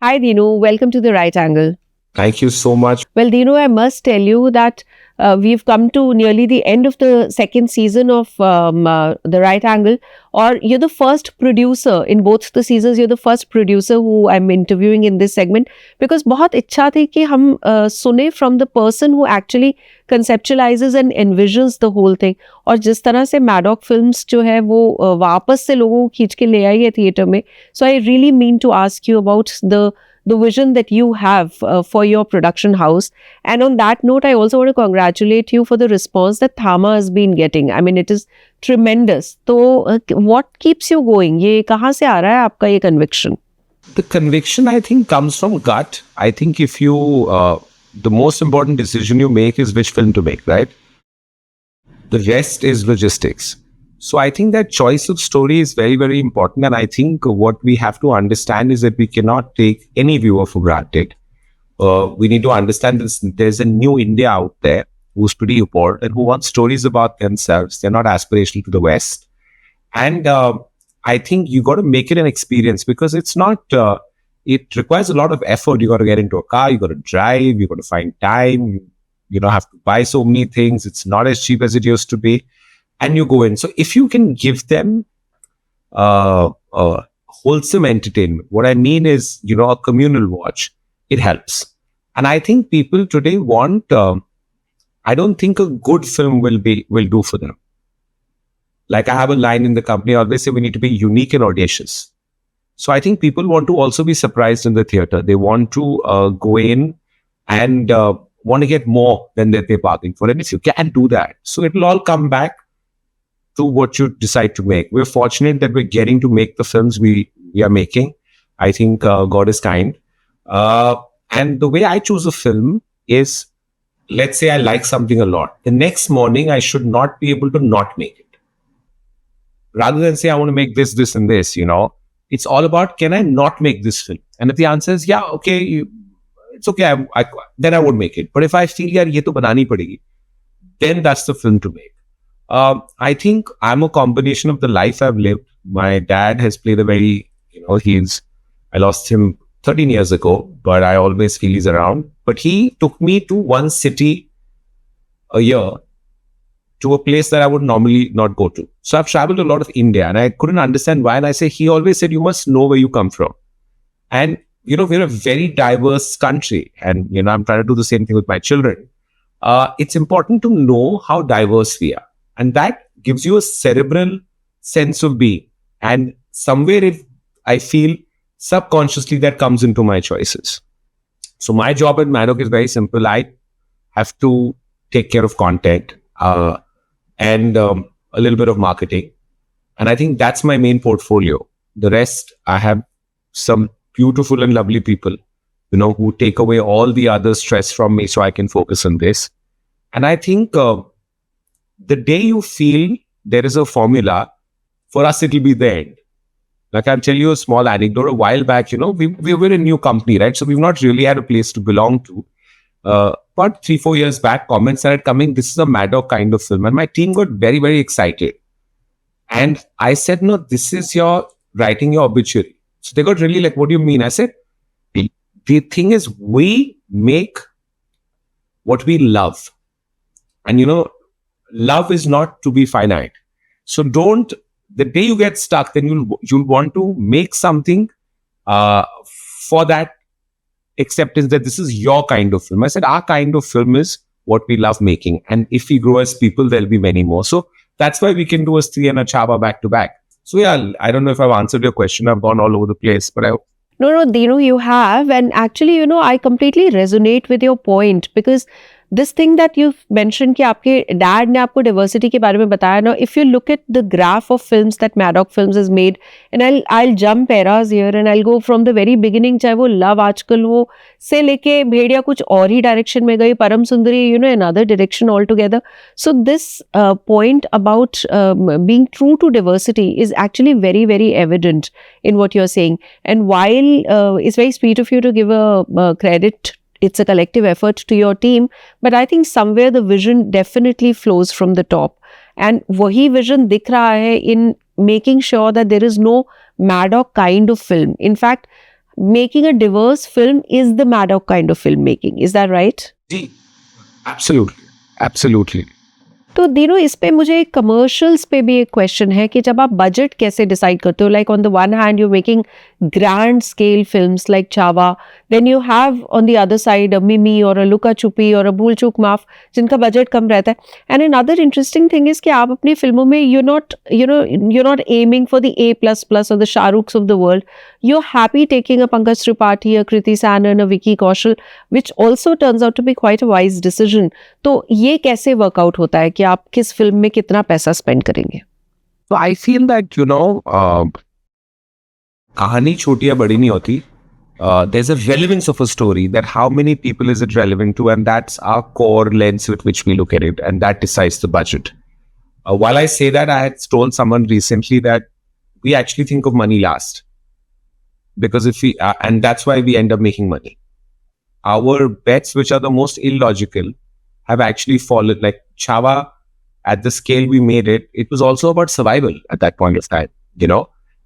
Speaker 1: Hi Dinu, welcome to the Right Angle.
Speaker 13: Thank you so much.
Speaker 1: Well Dinu, I must tell you that we've come to nearly the end of the second season of The Right Angle, or you're the first producer in both the seasons. You're the first producer who I'm interviewing in this segment, because बहुत इच्छा थी कि हम सुने from the person who actually conceptualizes and envisions the whole thing. और जिस तरह से मैडॉक फिल्म्स जो है वो वापस से लोगों को खींच के ले आई है थिएटर में. So I really mean to ask you about the vision that you have for your production house. And on that note, I also want to congratulate you for the response that Thama has been getting. I mean, it is tremendous. So what keeps you going? ये कहाँ से आ रहा है आपका ये conviction?
Speaker 5: The conviction, I think, comes from gut. I think if you, the most important decision you make is which film to make, right? The rest is logistics. So I think that choice of story is very, very important. And I think what we have to understand is that we cannot take any viewer for granted. We need to understand this. There's a new India out there who's pretty important and who wants stories about themselves. They're not aspirational to the West. And I think you got to make it an experience, because it's not, it requires a lot of effort. You got to get into a car, you got to drive, you got to find time, you don't have to buy so many things. It's not as cheap as it used to be. And you go in. So if you can give them wholesome entertainment, what I mean is, a communal watch, it helps. And I think people today want, I don't think a good film will do for them. Like I have a line in the company, I always say we need to be unique and audacious. So I think people want to also be surprised in the theater. They want to go in and want to get more than they're bargaining for. And if you can do that, so it'll all come back to what you decide to make. We're fortunate that we're getting to make the films we are making. I think God is kind. And the way I choose a film is, let's say I like something a lot. The next morning, I should not be able to not make it. Rather than say, I want to make this, this, and this, it's all about, can I not make this film? And if the answer is, yeah, okay, it's okay, then I won't make it. But if I feel, yaar, ye to banani padegi, then that's the film to make. I think I'm a combination of the life I've lived. My dad has played a very, I lost him 13 years ago, but I always feel he's around. But he took me to one city a year, to a place that I would normally not go to. So I've traveled a lot of India, and I couldn't understand why. And I say, he always said, you must know where you come from. And, we're a very diverse country. And, I'm trying to do the same thing with my children. It's important to know how diverse we are. And that gives you a cerebral sense of being. And somewhere I feel subconsciously that comes into my choices. So my job at Maddock is very simple. I have to take care of content and a little bit of marketing. And I think that's my main portfolio. The rest, I have some beautiful and lovely people, who take away all the other stress from me so I can focus on this. And I think the day you feel there is a formula, for us, it'll be the end. Like I'll tell you a small anecdote. A while back, we were a new company, right? So we've not really had a place to belong to. But 3-4 years back, comments started coming, this is a Maddock kind of film. And my team got very, very excited. And I said, no, this is writing your obituary. So they got really like, what do you mean? I said, the thing is, we make what we love. And love is not to be finite. So the day you get stuck, then you'll want to make something for that acceptance that this is your kind of film. I said, our kind of film is what we love making. And if we grow as people, there'll be many more. So that's why we can do a Stree and a Chhava back to back. So yeah, I don't know if I've answered your question. I've gone all over the place, but
Speaker 1: No, Dinu, you have. And actually, I completely resonate with your point, because this thing that you've mentioned कि आपके dad ने आपको diversity के बारे में बताया ना, if you look at the graph of films that Maddock Films has made, and I'll jump eras here and I'll go from the very beginning, चाहे वो Love आजकल हो से लेके भेड़िया कुछ और ही direction में गई, परम सुंदरी, another direction altogether. So this point about being true to diversity is actually very, very evident in what you're saying. And while it's very sweet of you to give a credit, it's a collective effort to your team, but I think somewhere the vision definitely flows from the top. And wahi vision dikh raha hai in making sure that there is no Maddock kind of film. In fact, making a diverse film is the Maddock kind of filmmaking. Is that right?
Speaker 5: Absolutely. Absolutely.
Speaker 1: तो दिनों इस पे मुझे commercials पे भी एक question है कि जब आप बजट कैसे डिसाइड करते हो, like on the one hand you making grand scale films like Chhaava, then you have on the other side a Mimi और अ लुका छुपी और अ भूल चूक माफ जिनका बजट कम रहता है. And another interesting thing is कि आप अपनी फिल्मों में you're not aiming for the A++ or the Shahrukhs of the world. You're happy taking a Pankaj Tripathi, a Kriti Sanon, a Vicky Kaushal, which also turns out to be quite a wise decision. तो ये कैसे workout होता है कि आप किस film में कितना पैसा स्पेंड करेंगे?
Speaker 5: So I feel that, कहानी छोटी या बड़ी नहीं होती. There's a relevance of a story, that how many people is it relevant to, and that's our core lens with which we look at it, and that decides the budget. While I say that, I had told someone recently that we actually think of money last, because if we and that's why we end up making money. Our bets, which are the most illogical, have actually fallen. Like Chava, at the scale we made it, it was also about survival at that point of time.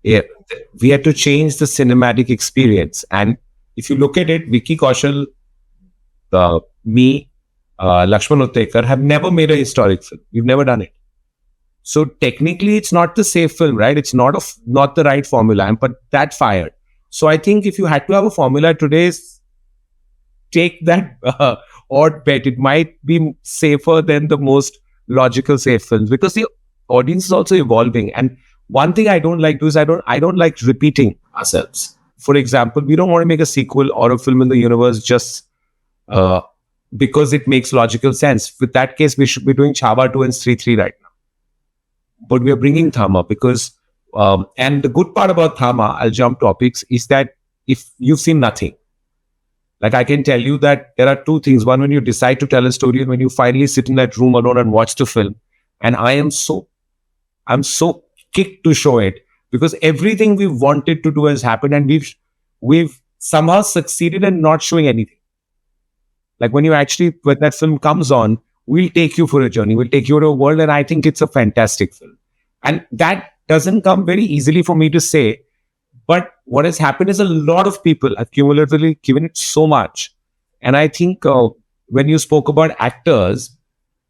Speaker 5: We had to change the cinematic experience. And if you look at it, Vicky Kaushal, me, Lakshman Uttekar have never made a historic film. We've never done it. So technically, it's not the safe film, right? It's not the right formula, but that fired. So I think if you had to have a formula today, take that odd bet. It might be safer than the most logical safe films, because the audience is also evolving. And one thing I don't like to do is I don't like repeating ourselves. For example, we don't want to make a sequel or a film in the universe just because it makes logical sense. With that case, we should be doing Chava 2 and Stree 3 right now. But we are bringing Thama because, and the good part about Thama, I'll jump topics, is that if you've seen nothing, like I can tell you that there are two things. One, when you decide to tell a story and when you finally sit in that room alone and watch the film, and I'm so kicked to show it, because everything we wanted to do has happened, and we've somehow succeeded in not showing anything. Like when that film comes on, we'll take you for a journey. We'll take you to a world, and I think it's a fantastic film. And that doesn't come very easily for me to say. But what has happened is a lot of people have cumulatively given it so much. And I think when you spoke about actors,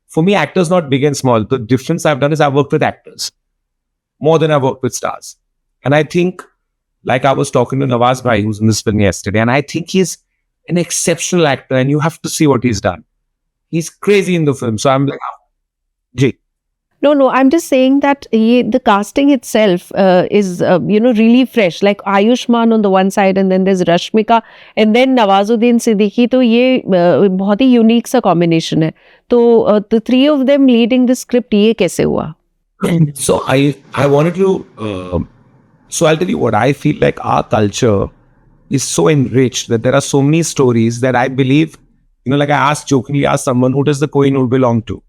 Speaker 5: for me, actors not big and small. The difference I've done is I've worked with actors more than I've worked with stars. And I think, like I was talking to Nawaz Bhai, who's in this film yesterday, and I think he's an exceptional actor, and you have to see what he's done. He's crazy in the film. So I'm like, Jay.
Speaker 1: No, I'm just saying that the casting itself is, really fresh. Like Ayushmann on the one side, and then there's Rashmika, and then Nawazuddin Siddiqui. तो ये बहुत ही unique सा combination है. तो the three of them leading the script, ये कैसे हुआ?
Speaker 5: So I wanted to. So I'll tell you what I feel like. Our culture is so enriched that there are so many stories that I believe. Like I jokingly asked someone, who does the Kohinoor belong to?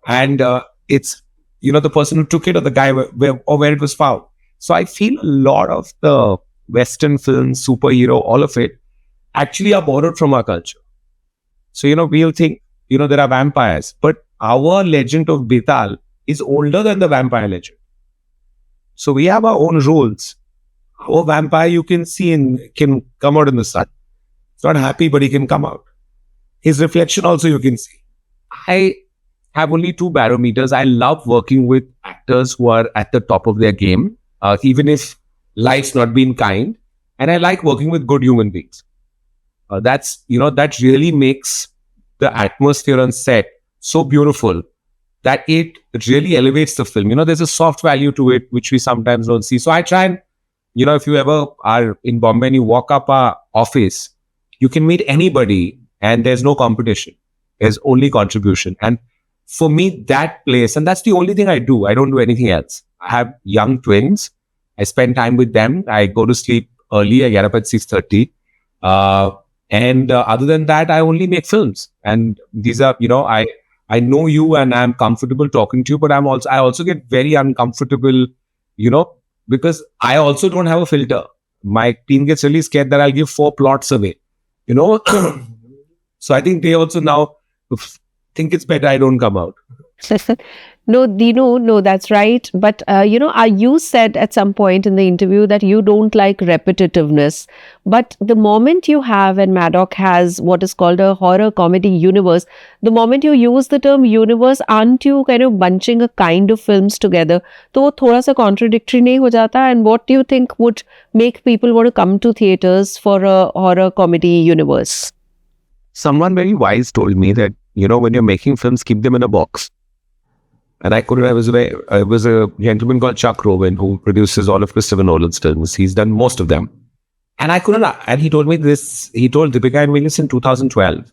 Speaker 5: And it's, the person who took it, or the guy where it was found. So I feel a lot of the Western films, superhero, all of it, actually are borrowed from our culture. So, we'll think, there are vampires, but our legend of Betal is older than the vampire legend. So we have our own rules. Our vampire you can see can come out in the sun. It's not happy, but he can come out. His reflection also you can see. I have only two barometers. I love working with actors who are at the top of their game, even if life's not been kind. And I like working with good human beings. That really makes the atmosphere on set so beautiful that it really elevates the film. There's a soft value to it, which we sometimes don't see. So I try and, if you ever are in Bombay and you walk up our office, you can meet anybody and there's no competition. There's only contribution. And for me, that place, and that's the only thing I do. I don't do anything else. I have young twins. I spend time with them. I go to sleep early. I get up at 6:30. And other than that, I only make films. And these are, I know you and I'm comfortable talking to you, but I also get very uncomfortable, because I also don't have a filter. My team gets really scared that I'll give 4 plots away, So I think they also now think it's better I don't come out.
Speaker 1: No, Dino, no, that's right. But, you said at some point in the interview that you don't like repetitiveness. But the moment you have, and Maddock has what is called a horror comedy universe, the moment you use the term universe, aren't you kind of bunching a kind of films together? तो वो थोड़ा सा contradictory नहीं हो जाता? And what do you think would make people want to come to theaters for a horror comedy universe?
Speaker 5: Someone very wise told me that, when you're making films, keep them in a box. And I was a gentleman called Chuck Rowan who produces all of Christopher Nolan's films. He's done most of them. And and he told me this, he told Deepika and me this in 2012.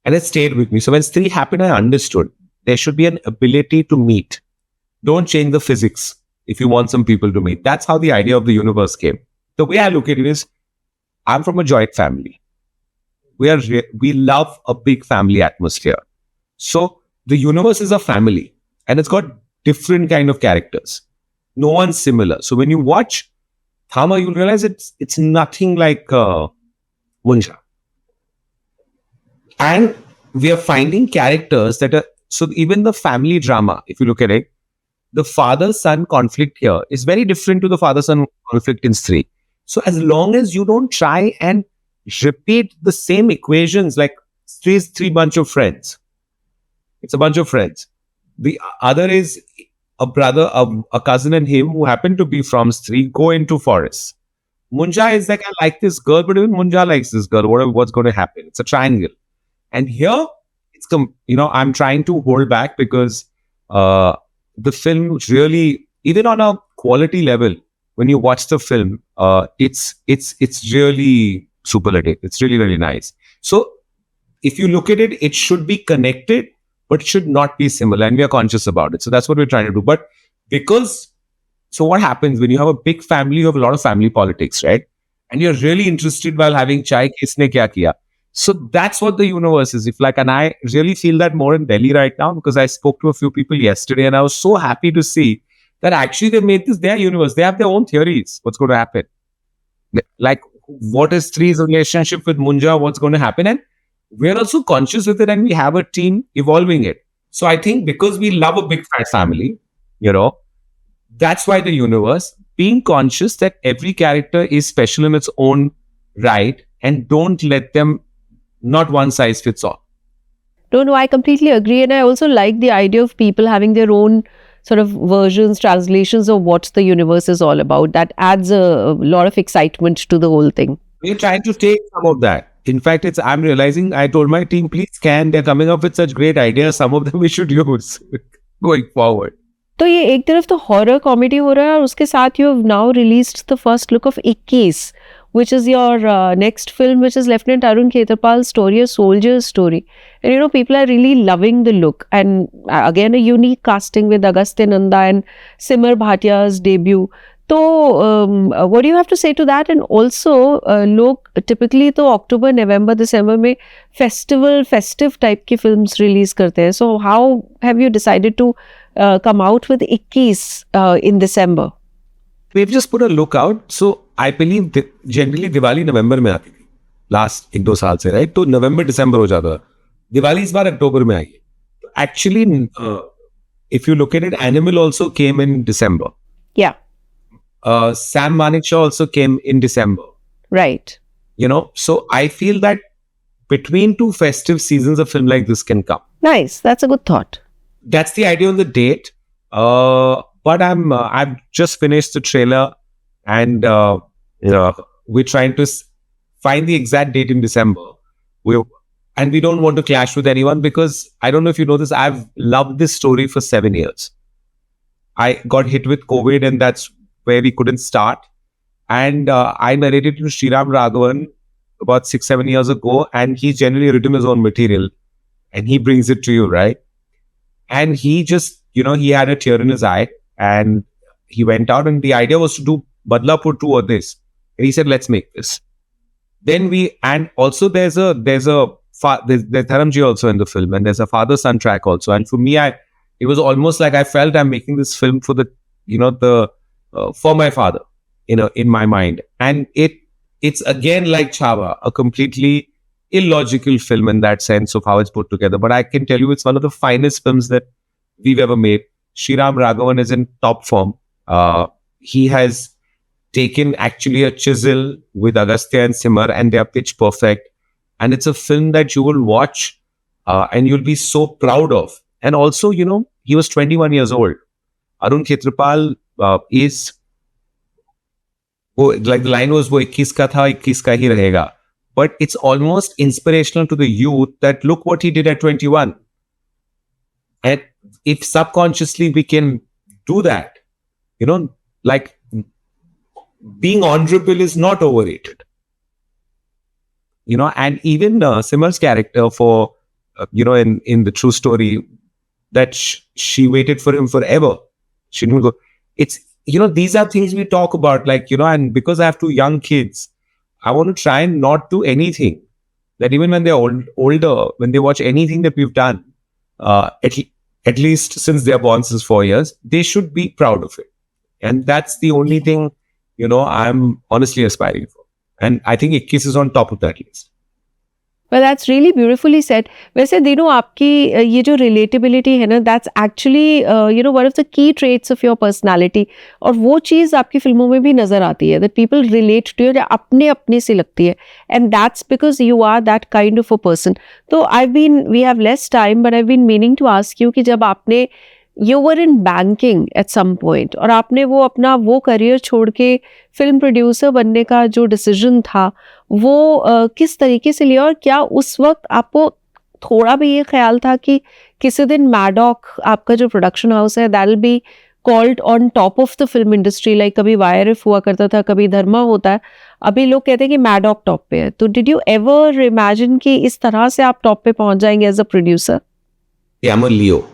Speaker 5: And it stayed with me. So when Stree happened, I understood there should be an ability to meet. Don't change the physics if you want some people to meet. That's how the idea of the universe came. The way I look at it is, I'm from a joint family. We love a big family atmosphere. So the universe is a family. And it's got different kind of characters. No one's similar. So when you watch Thama, you'll realize it's nothing like Munja. And we are finding characters that are... So even the family drama, if you look at it, the father-son conflict here is very different to the father-son conflict in Stree. So as long as you don't try and repeat the same equations, like Stree's 3 bunch of friends. It's a bunch of friends. The other is a brother, a cousin and him who happen to be from Stree, go into forests. Munja is like, I like this girl, but even Munja likes this girl. What's going to happen? It's a triangle. And here, I'm trying to hold back because the film really, even on a quality level, when you watch the film, it's really superlative. It's really, really nice. So if you look at it, it should be connected, but it should not be similar, and we are conscious about it. So that's what we're trying to do. But so what happens when you have a big family, you have a lot of family politics, right? And you're really interested while having chai, kisne kya kiya. So that's what the universe is. And I really feel that more in Delhi right now, because I spoke to a few people yesterday and I was so happy to see that actually they made this their universe. They have their own theories. What's going to happen? Like, what is Stree's relationship with Munja? What's going to happen? And we're also conscious with it, and we have a team evolving it. So I think because we love a big fat family, that's why the universe, being conscious that every character is special in its own right, and don't let them, not one size fits all.
Speaker 1: No, I completely agree. And I also like the idea of people having their own sort of versions, translations of what the universe is all about. That adds a lot of excitement to the whole thing.
Speaker 5: We're trying to take some of that. In fact, I'm realizing, I told my team, please they're coming up with such great ideas. Some of them we should use going forward.
Speaker 1: तो ये एक तरफ तो horror comedy हो रहा है, और उसके साथ you have now released the first look of 21, which is your next film, which is Lieutenant Arun Khetarpal's story, a soldier's story. And people are really loving the look. And again, a unique casting with Agastya Nanda and Simar Bhatia's debut. So, what do you have to say to that? And also, लोग typically तो October, November, December में festive type की films release करते हैं. So, how have you decided to come out with 21 in December?
Speaker 5: We've just put a look out. So, I believe generally Diwali November में आती थी. Last 1-2 साल से, right? तो November, December हो जाता था. Diwali इस बार October में आई. Actually, if you look at it, Animal also came in December.
Speaker 1: Yeah.
Speaker 5: Sam Manekshaw also came in December.
Speaker 1: Right.
Speaker 5: So I feel that between 2 festive seasons, a film like this can come.
Speaker 1: Nice. That's a good thought.
Speaker 5: That's the idea on the date. But I've just finished the trailer, and we're trying to find the exact date in December. And we don't want to clash with anyone, because I don't know if you know this, I've loved this story for 7 years. I got hit with COVID, and that's where we couldn't start. And I narrated to Sriram Raghavan about 6-7 years ago, and he's generally written his own material, and he brings it to you, right? And he just, he had a tear in his eye, and he went out, and the idea was to do Badlapur 2 or this. And he said, let's make this. Then and also there's Dharamji also in the film, and there's a father-son track also. And for me, it was almost like I felt I'm making this film for for my father, in my mind. And it's again like Chhaava, a completely illogical film in that sense of how it's put together. But I can tell you, it's one of the finest films that we've ever made. Sriram Raghavan is in top form. He has taken actually a chisel with Agastya and Simar, and they are pitch perfect. And it's a film that you will watch and you'll be so proud of. And also, you know, he was 21 years old. Arun Khetrapal is, like the line was, wo 21 ka tha, 21 ka hi rahega. But it's almost inspirational to the youth that look what he did at 21. And if subconsciously we can do that, you know, like being honorable is not overrated. You know, and even Simar's character for, you know, in the true story, that she waited for him forever. She didn't go. It's, you know, these are things we talk about, like, you know, and because I have 2 young kids, I want to try and not do anything that even when they're older, when they watch anything that we've done, at least since they're born, since 4 years, they should be proud of it. And that's the only thing, you know, I'm honestly aspiring for. And I think 21 is on top of that list.
Speaker 1: Well, that's really beautifully said. वैसे दिनों आपकी ये जो relatability है ना, that's actually you know, one of the key traits of your personality. और वो चीज़ आपकी फिल्मों में भी नज़र आती है, that people relate to you, अपने अपने से लगती है. And that's because you are that kind of a person. तो we have less time, but I've been meaning to ask you कि जब आपने you were in banking at some point और आपने वो अपना वो करियर छोड़ के फिल्म प्रोड्यूसर बनने का जो डिसीजन था वो किस तरीके से लिया और क्या उस वक्त आपको थोड़ा भी ये ख्याल था कि किसी दिन मैडॉक आपका जो प्रोडक्शन हाउस है that will be called on top of the film industry, like कभी वायरएफ हुआ करता था, कभी धर्मा होता है, अभी लोग कहते हैं कि मैडॉक टॉप पे है. तो डिड यू एवर इमेजिन कि इस तरह से आप टॉप पे पहुंच जाएंगे as a producer?
Speaker 5: I'm a Leo.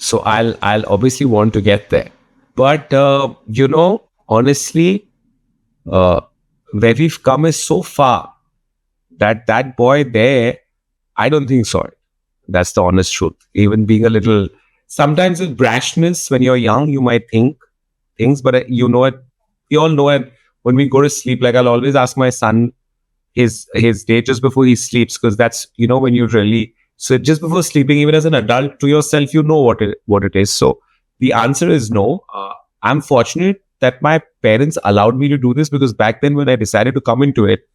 Speaker 5: So I'll obviously want to get there. But, you know, honestly, where we've come is so far that boy there, I don't think so. That's the honest truth. Even being a little, sometimes with brashness, when you're young, you might think things, but you know it, we all know it. When we go to sleep, like I'll always ask my son his day just before he sleeps, because that's, you know, when you really, so just before sleeping, even as an adult, to yourself, you know what it is. So the answer is no. I'm fortunate that my parents allowed me to do this, because back then when I decided to come into it,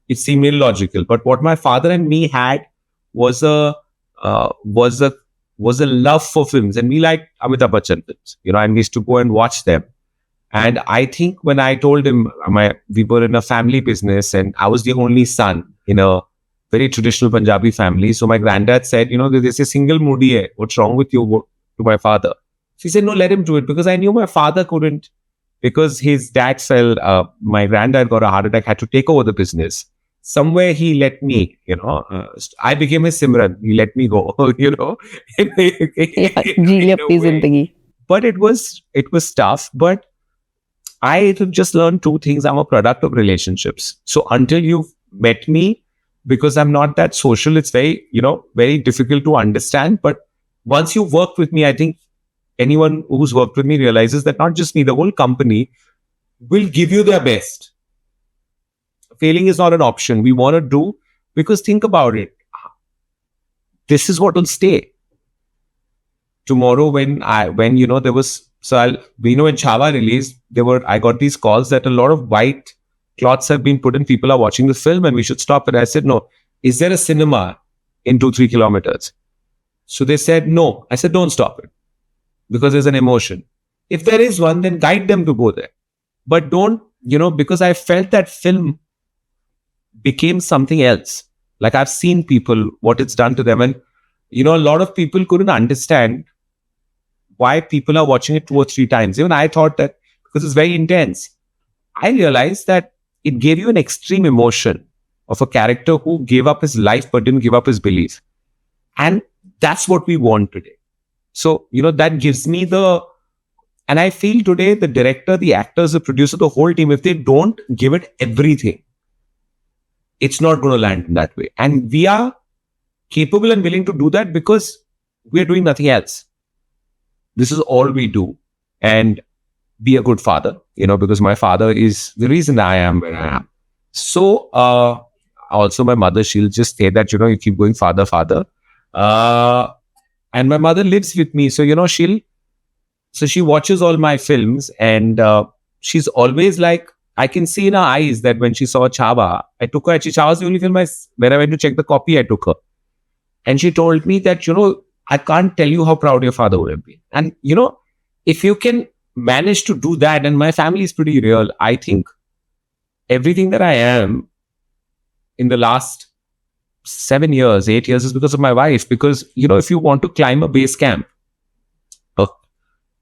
Speaker 5: it seemed illogical. But what my father and me had was a love for films, and we liked Amitabh Bachchan films, you know, and we used to go and watch them. And I think when I told him, we were in a family business and I was the only son in a very traditional Punjabi family. So my granddad said, you know, there's a single moody hai. What's wrong with you? To my father. She said, no, let him do it, because I knew my father couldn't, because his dad fell, my granddad got a heart attack, had to take over the business. Somewhere he let me, you know, I became his Simran. He let me go, you know. But it was tough. But I just learned 2 things. I'm a product of relationships. So until you've met me, because I'm not that social, it's very, you know, very difficult to understand. But once you've worked with me, I think anyone who's worked with me realizes that not just me, the whole company will give you their best. Failing is not an option. We want to do, because think about it. This is what will stay. Tomorrow when you know, there was, you know, when Chava released, I got these calls that a lot of white cloths have been put in, people are watching the film and we should stop it. I said, no. Is there a cinema in 2-3 kilometers? So they said, no. I said, don't stop it, because there's an emotion. If there is one, then guide them to go there. But don't, you know, because I felt that film became something else. Like I've seen people, what it's done to them. And, you know, a lot of people couldn't understand why people are watching it 2 or 3 times. Even I thought that, because it's very intense. I realized that it gave you an extreme emotion of a character who gave up his life but didn't give up his belief. And that's what we want today. So, you know, that gives me and I feel today the director, the actors, the producer, the whole team, if they don't give it everything, it's not going to land in that way. And we are capable and willing to do that because we are doing nothing else. This is all we do. And be a good father, you know, because my father is the reason I am where I am. So, also my mother, she'll just say that, you know, you keep going father. And my mother lives with me. So, she watches all my films, and she's always like, I can see in her eyes that when she saw Chava, I took her. Actually, Chava was the only film when I went to check the copy, I took her. And she told me that, I can't tell you how proud your father would have been. And, if you can manage to do that, and my family is pretty real, I think everything that I am in the last 7 years, 8 years is because of my wife. Because, if you want to climb a base camp,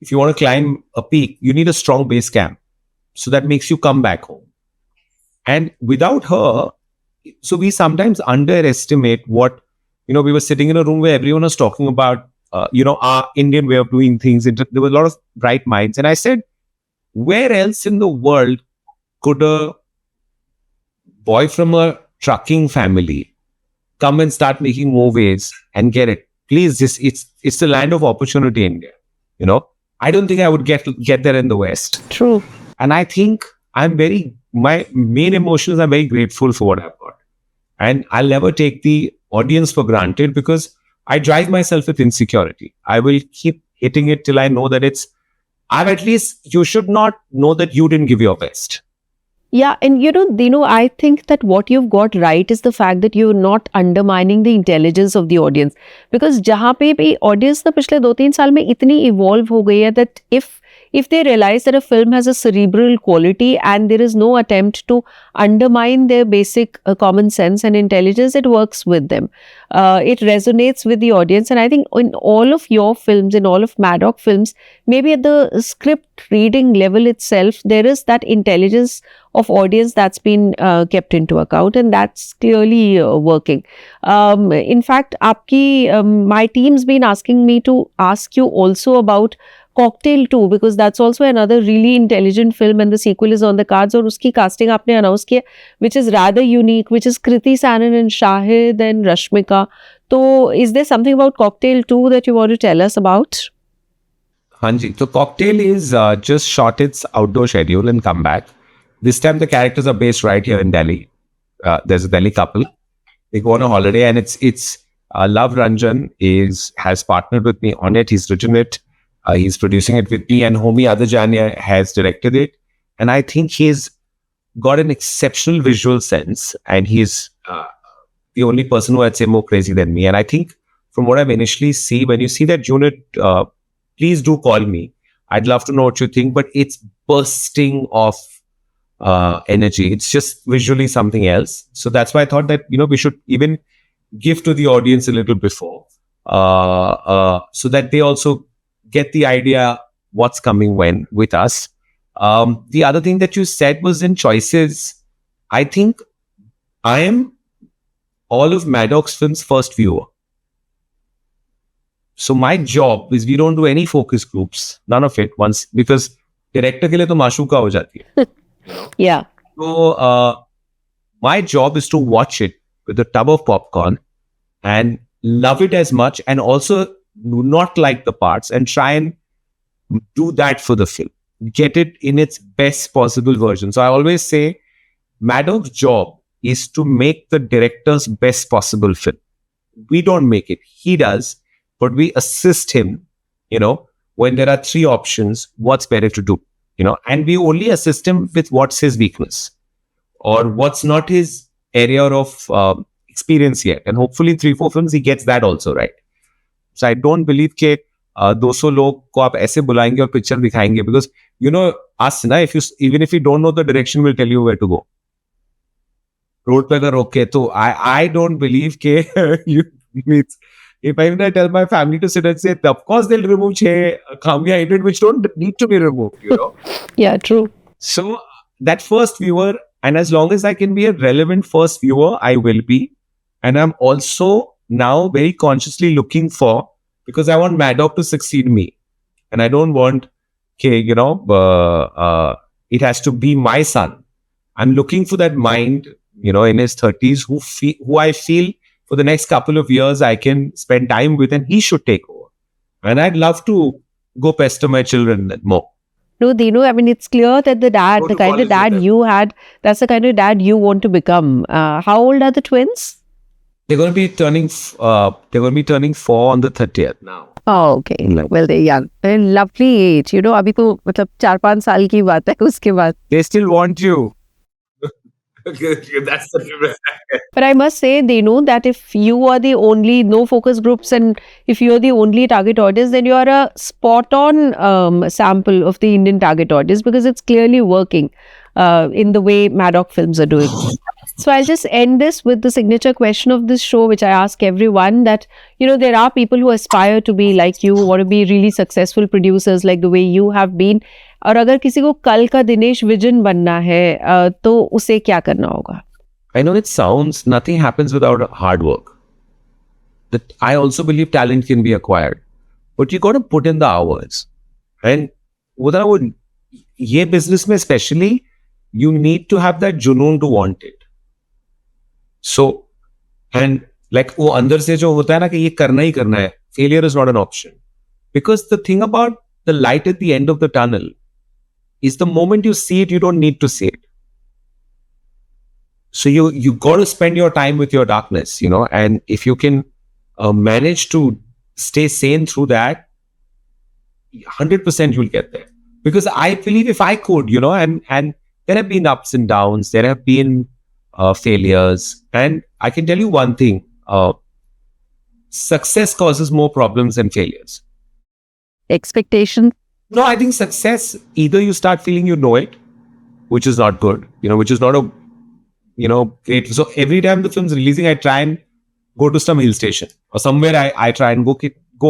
Speaker 5: if you want to climb a peak, you need a strong base camp. So that makes you come back home. And without her, so we sometimes underestimate what, we were sitting in a room where everyone was talking about, our Indian way of doing things. There were a lot of bright minds. And I said, where else in the world could a boy from a trucking family come and start making movies and get it? Please, it's the land of opportunity, India. I don't think I would get there in the West.
Speaker 1: True.
Speaker 5: And I think my main emotions are very grateful for what I've got. And I'll never take the audience for granted, because I drive myself with insecurity. I will keep hitting it till I know that you should not know that you didn't give your best.
Speaker 1: Yeah, and Dino, I think that what you've got right is the fact that you're not undermining the intelligence of the audience. Because जहाँ पे भी audience ना पिछले 2-3 साल में इतनी evolve हो गई है that if they realize that a film has a cerebral quality and there is no attempt to undermine their basic common sense and intelligence, it works with them. It resonates with the audience. And I think in all of your films, in all of Maddock films, maybe at the script reading level itself, there is that intelligence of audience that's been kept into account, and that's clearly working. In fact, my team's been asking me to ask you also about Cocktail 2, because that's also another really intelligent film, and the sequel is on the cards. और उसकी casting आपने announce किया, which is rather unique, which is Kriti Sanon and Shahid and Rashmika. So, is there something about Cocktail 2 that you want to tell us about?
Speaker 5: Hanji, so Cocktail is just shot its outdoor schedule and come back. This time the characters are based right here in Delhi. There's a Delhi couple. They go on a holiday, and it's Love Ranjan has partnered with me on it. He's written it. He's producing it with me, and Homi Adajania has directed it. And I think he's got an exceptional visual sense, and he's the only person who I'd say more crazy than me. And I think from what I've initially seen, when you see that unit, please do call me. I'd love to know what you think, but it's bursting of energy. It's just visually something else. So that's why I thought that, we should even give to the audience a little before, so that they also get the idea what's coming when with us. The other thing that you said was in choices. I think I am all of Maddock's films' first viewer. So my job is, we don't do any focus groups, none of it once, because director के लिए तो माशूका हो जाती है.
Speaker 1: Yeah.
Speaker 5: So my job is to watch it with a tub of popcorn and love it as much, and also not like the parts, and try and do that for the film, get it in its best possible version. So I always say Maddock's job is to make the director's best possible film. We don't make it, he does, but we assist him, when there are 3 options, what's better to do, and we only assist him with what's his weakness or what's not his area of experience yet. And hopefully 3-4 films he gets that also right. So I don't believe कि 200 लोग को आप ऐसे बुलाएंगे और picture दिखाएंगे, because us ना, even if you don't know the direction, we'll tell you where to go. Road पे अगर रोके तो I don't believe कि if I tell my family to sit and say, of course they'll remove 6 Khamia edit which don't need to be removed,
Speaker 1: Yeah, true.
Speaker 5: So that first viewer, and as long as I can be a relevant first viewer, I will be. And I'm also now very consciously looking for, because I want Maddock to succeed me, and I don't want it has to be my son. I'm looking for that mind, in his 30s who I feel for the next couple of years I can spend time with, and he should take over. And I'd love to go pester my children more.
Speaker 1: No, Dino, I mean, it's clear that the kind of dad you had, that's the kind of dad you want to become. How old are the twins?
Speaker 5: They're going to be turning 4 on the 30th now.
Speaker 1: Oh, okay. Well, they're young. A lovely age. You know, अभी तो मतलब 4-5 साल की बात है उसके बाद.
Speaker 5: They still want you. That's the difference.
Speaker 1: But I must say, they know that if you are the only no focus groups and if you're the only target audience, then you are a spot on sample of the Indian target audience because it's clearly working in the way Maddock films are doing. So I'll just end this with the signature question of this show, which I ask everyone that, you know, there are people who aspire to be like you, want to be really successful producers like the way you have been. और अगर किसी को कल का Dinesh vision बनना है तो उसे क्या करना होगा?
Speaker 5: I know it sounds, nothing happens without hard work. That I also believe talent can be acquired, but you got to put in the hours. And without ये business में especially, you need to have that junoon to want it. So, and like वो अंदर से जो होता है ना कि ये करना ही करना है, failure is not an option. Because the thing about the light at the end of the tunnel is the moment you see it, you don't need to see it. So you got to spend your time with your darkness, you know, and if you can manage to stay sane through that, 100% you'll get there. Because I believe if I could, you know, and there have been ups and downs, there have been failures, and I can tell you one thing, success causes more problems than failures.
Speaker 1: Expectation?
Speaker 5: No, I think success, either you start feeling you know it, which is not good, you know, which is not a, you know, great. So every time the film's releasing, I try and go to some hill station or somewhere I try and go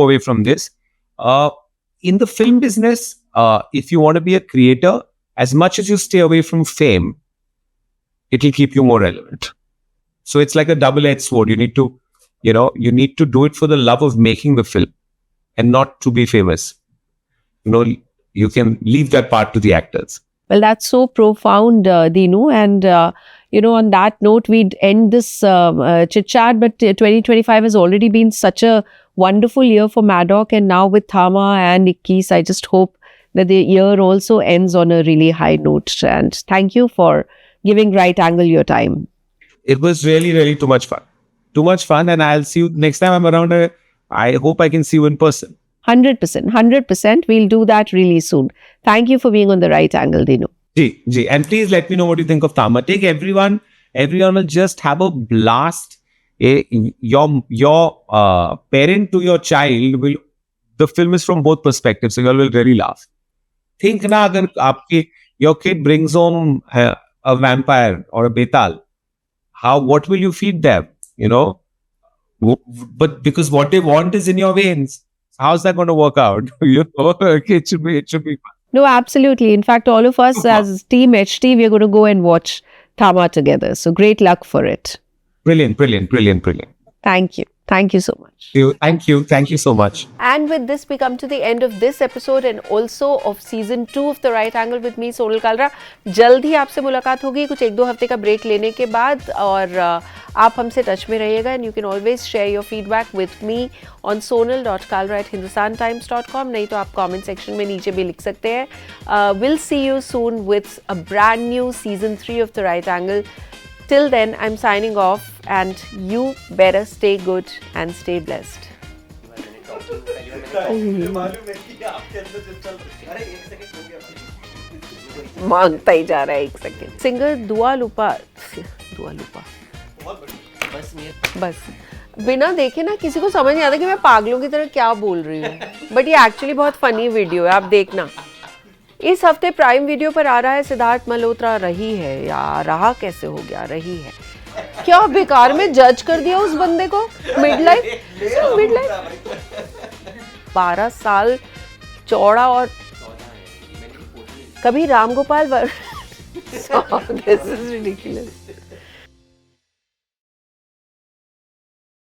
Speaker 5: away from this. In the film business, if you want to be a creator, as much as you stay away from fame, it will keep you more relevant. So it's like a double-edged sword. You need to, you know, you need to do it for the love of making the film and not to be famous. You know, you can leave that part to the actors.
Speaker 1: Well, that's so profound, Dinu. And, you know, on that note, we'd end this chit-chat. But 2025 has already been such a wonderful year for Maddock. And now with Thama and 21, I just hope that the year also ends on a really high note. And thank you for giving Right Angle your time.
Speaker 5: It was really, really too much fun. Too much fun. And I'll see you next time I'm around. I hope I can see you in person.
Speaker 1: 100%. We'll do that really soon. Thank you for being on the Right Angle, Dinu.
Speaker 5: Ji. And please let me know what you think of Thama. Take everyone will just have a blast. Your parent to your child will, the film is from both perspectives, so you all will really laugh. Think na, agar your kid brings home a vampire or a betal, what will you feed them? You know? But because what they want is in your veins. How's that going to work out? You know, it should be fun.
Speaker 1: No, absolutely. In fact, all of us as Team HT, we're going to go and watch Thama together. So great luck for it.
Speaker 5: Brilliant.
Speaker 1: Thank you. Thank you so much.
Speaker 5: Thank you so much.
Speaker 1: And with this, we come to the end of this episode and also of season 2 of The Right Angle with me, Sonal Kalra. जल्द ही आपसे मुलाकात होगी कुछ 1-2 हफ्ते का break लेने के बाद और आप हमसे टच में रहिएगा and you can always share your feedback with me on sonal.kalra@hindustantimes.com. नहीं तो आप comment section में नीचे भी लिख सकते हैं. We'll see you soon with a brand new season 3 of The Right Angle. Till then, I'm signing off and you better stay good and stay blessed. मांगता ही जा रहा है 1 सेकेंड. सिंगर दुआ लुपा बस बिना देखे ना किसी को समझ नहीं आता कि मैं पागलों की तरह क्या बोल रही हूँ. बट ये एक्चुअली बहुत फनी वीडियो है, आप देखना. इस हफ्ते प्राइम वीडियो पर आ रहा है सिद्धार्थ मल्होत्रा रही है या रहा कैसे हो गया रही है. क्या बेकार में जज कर दिया उस बंदे को. मिड लाइफ 12 साल चौड़ा और कभी Ram Gopal this is ridiculous.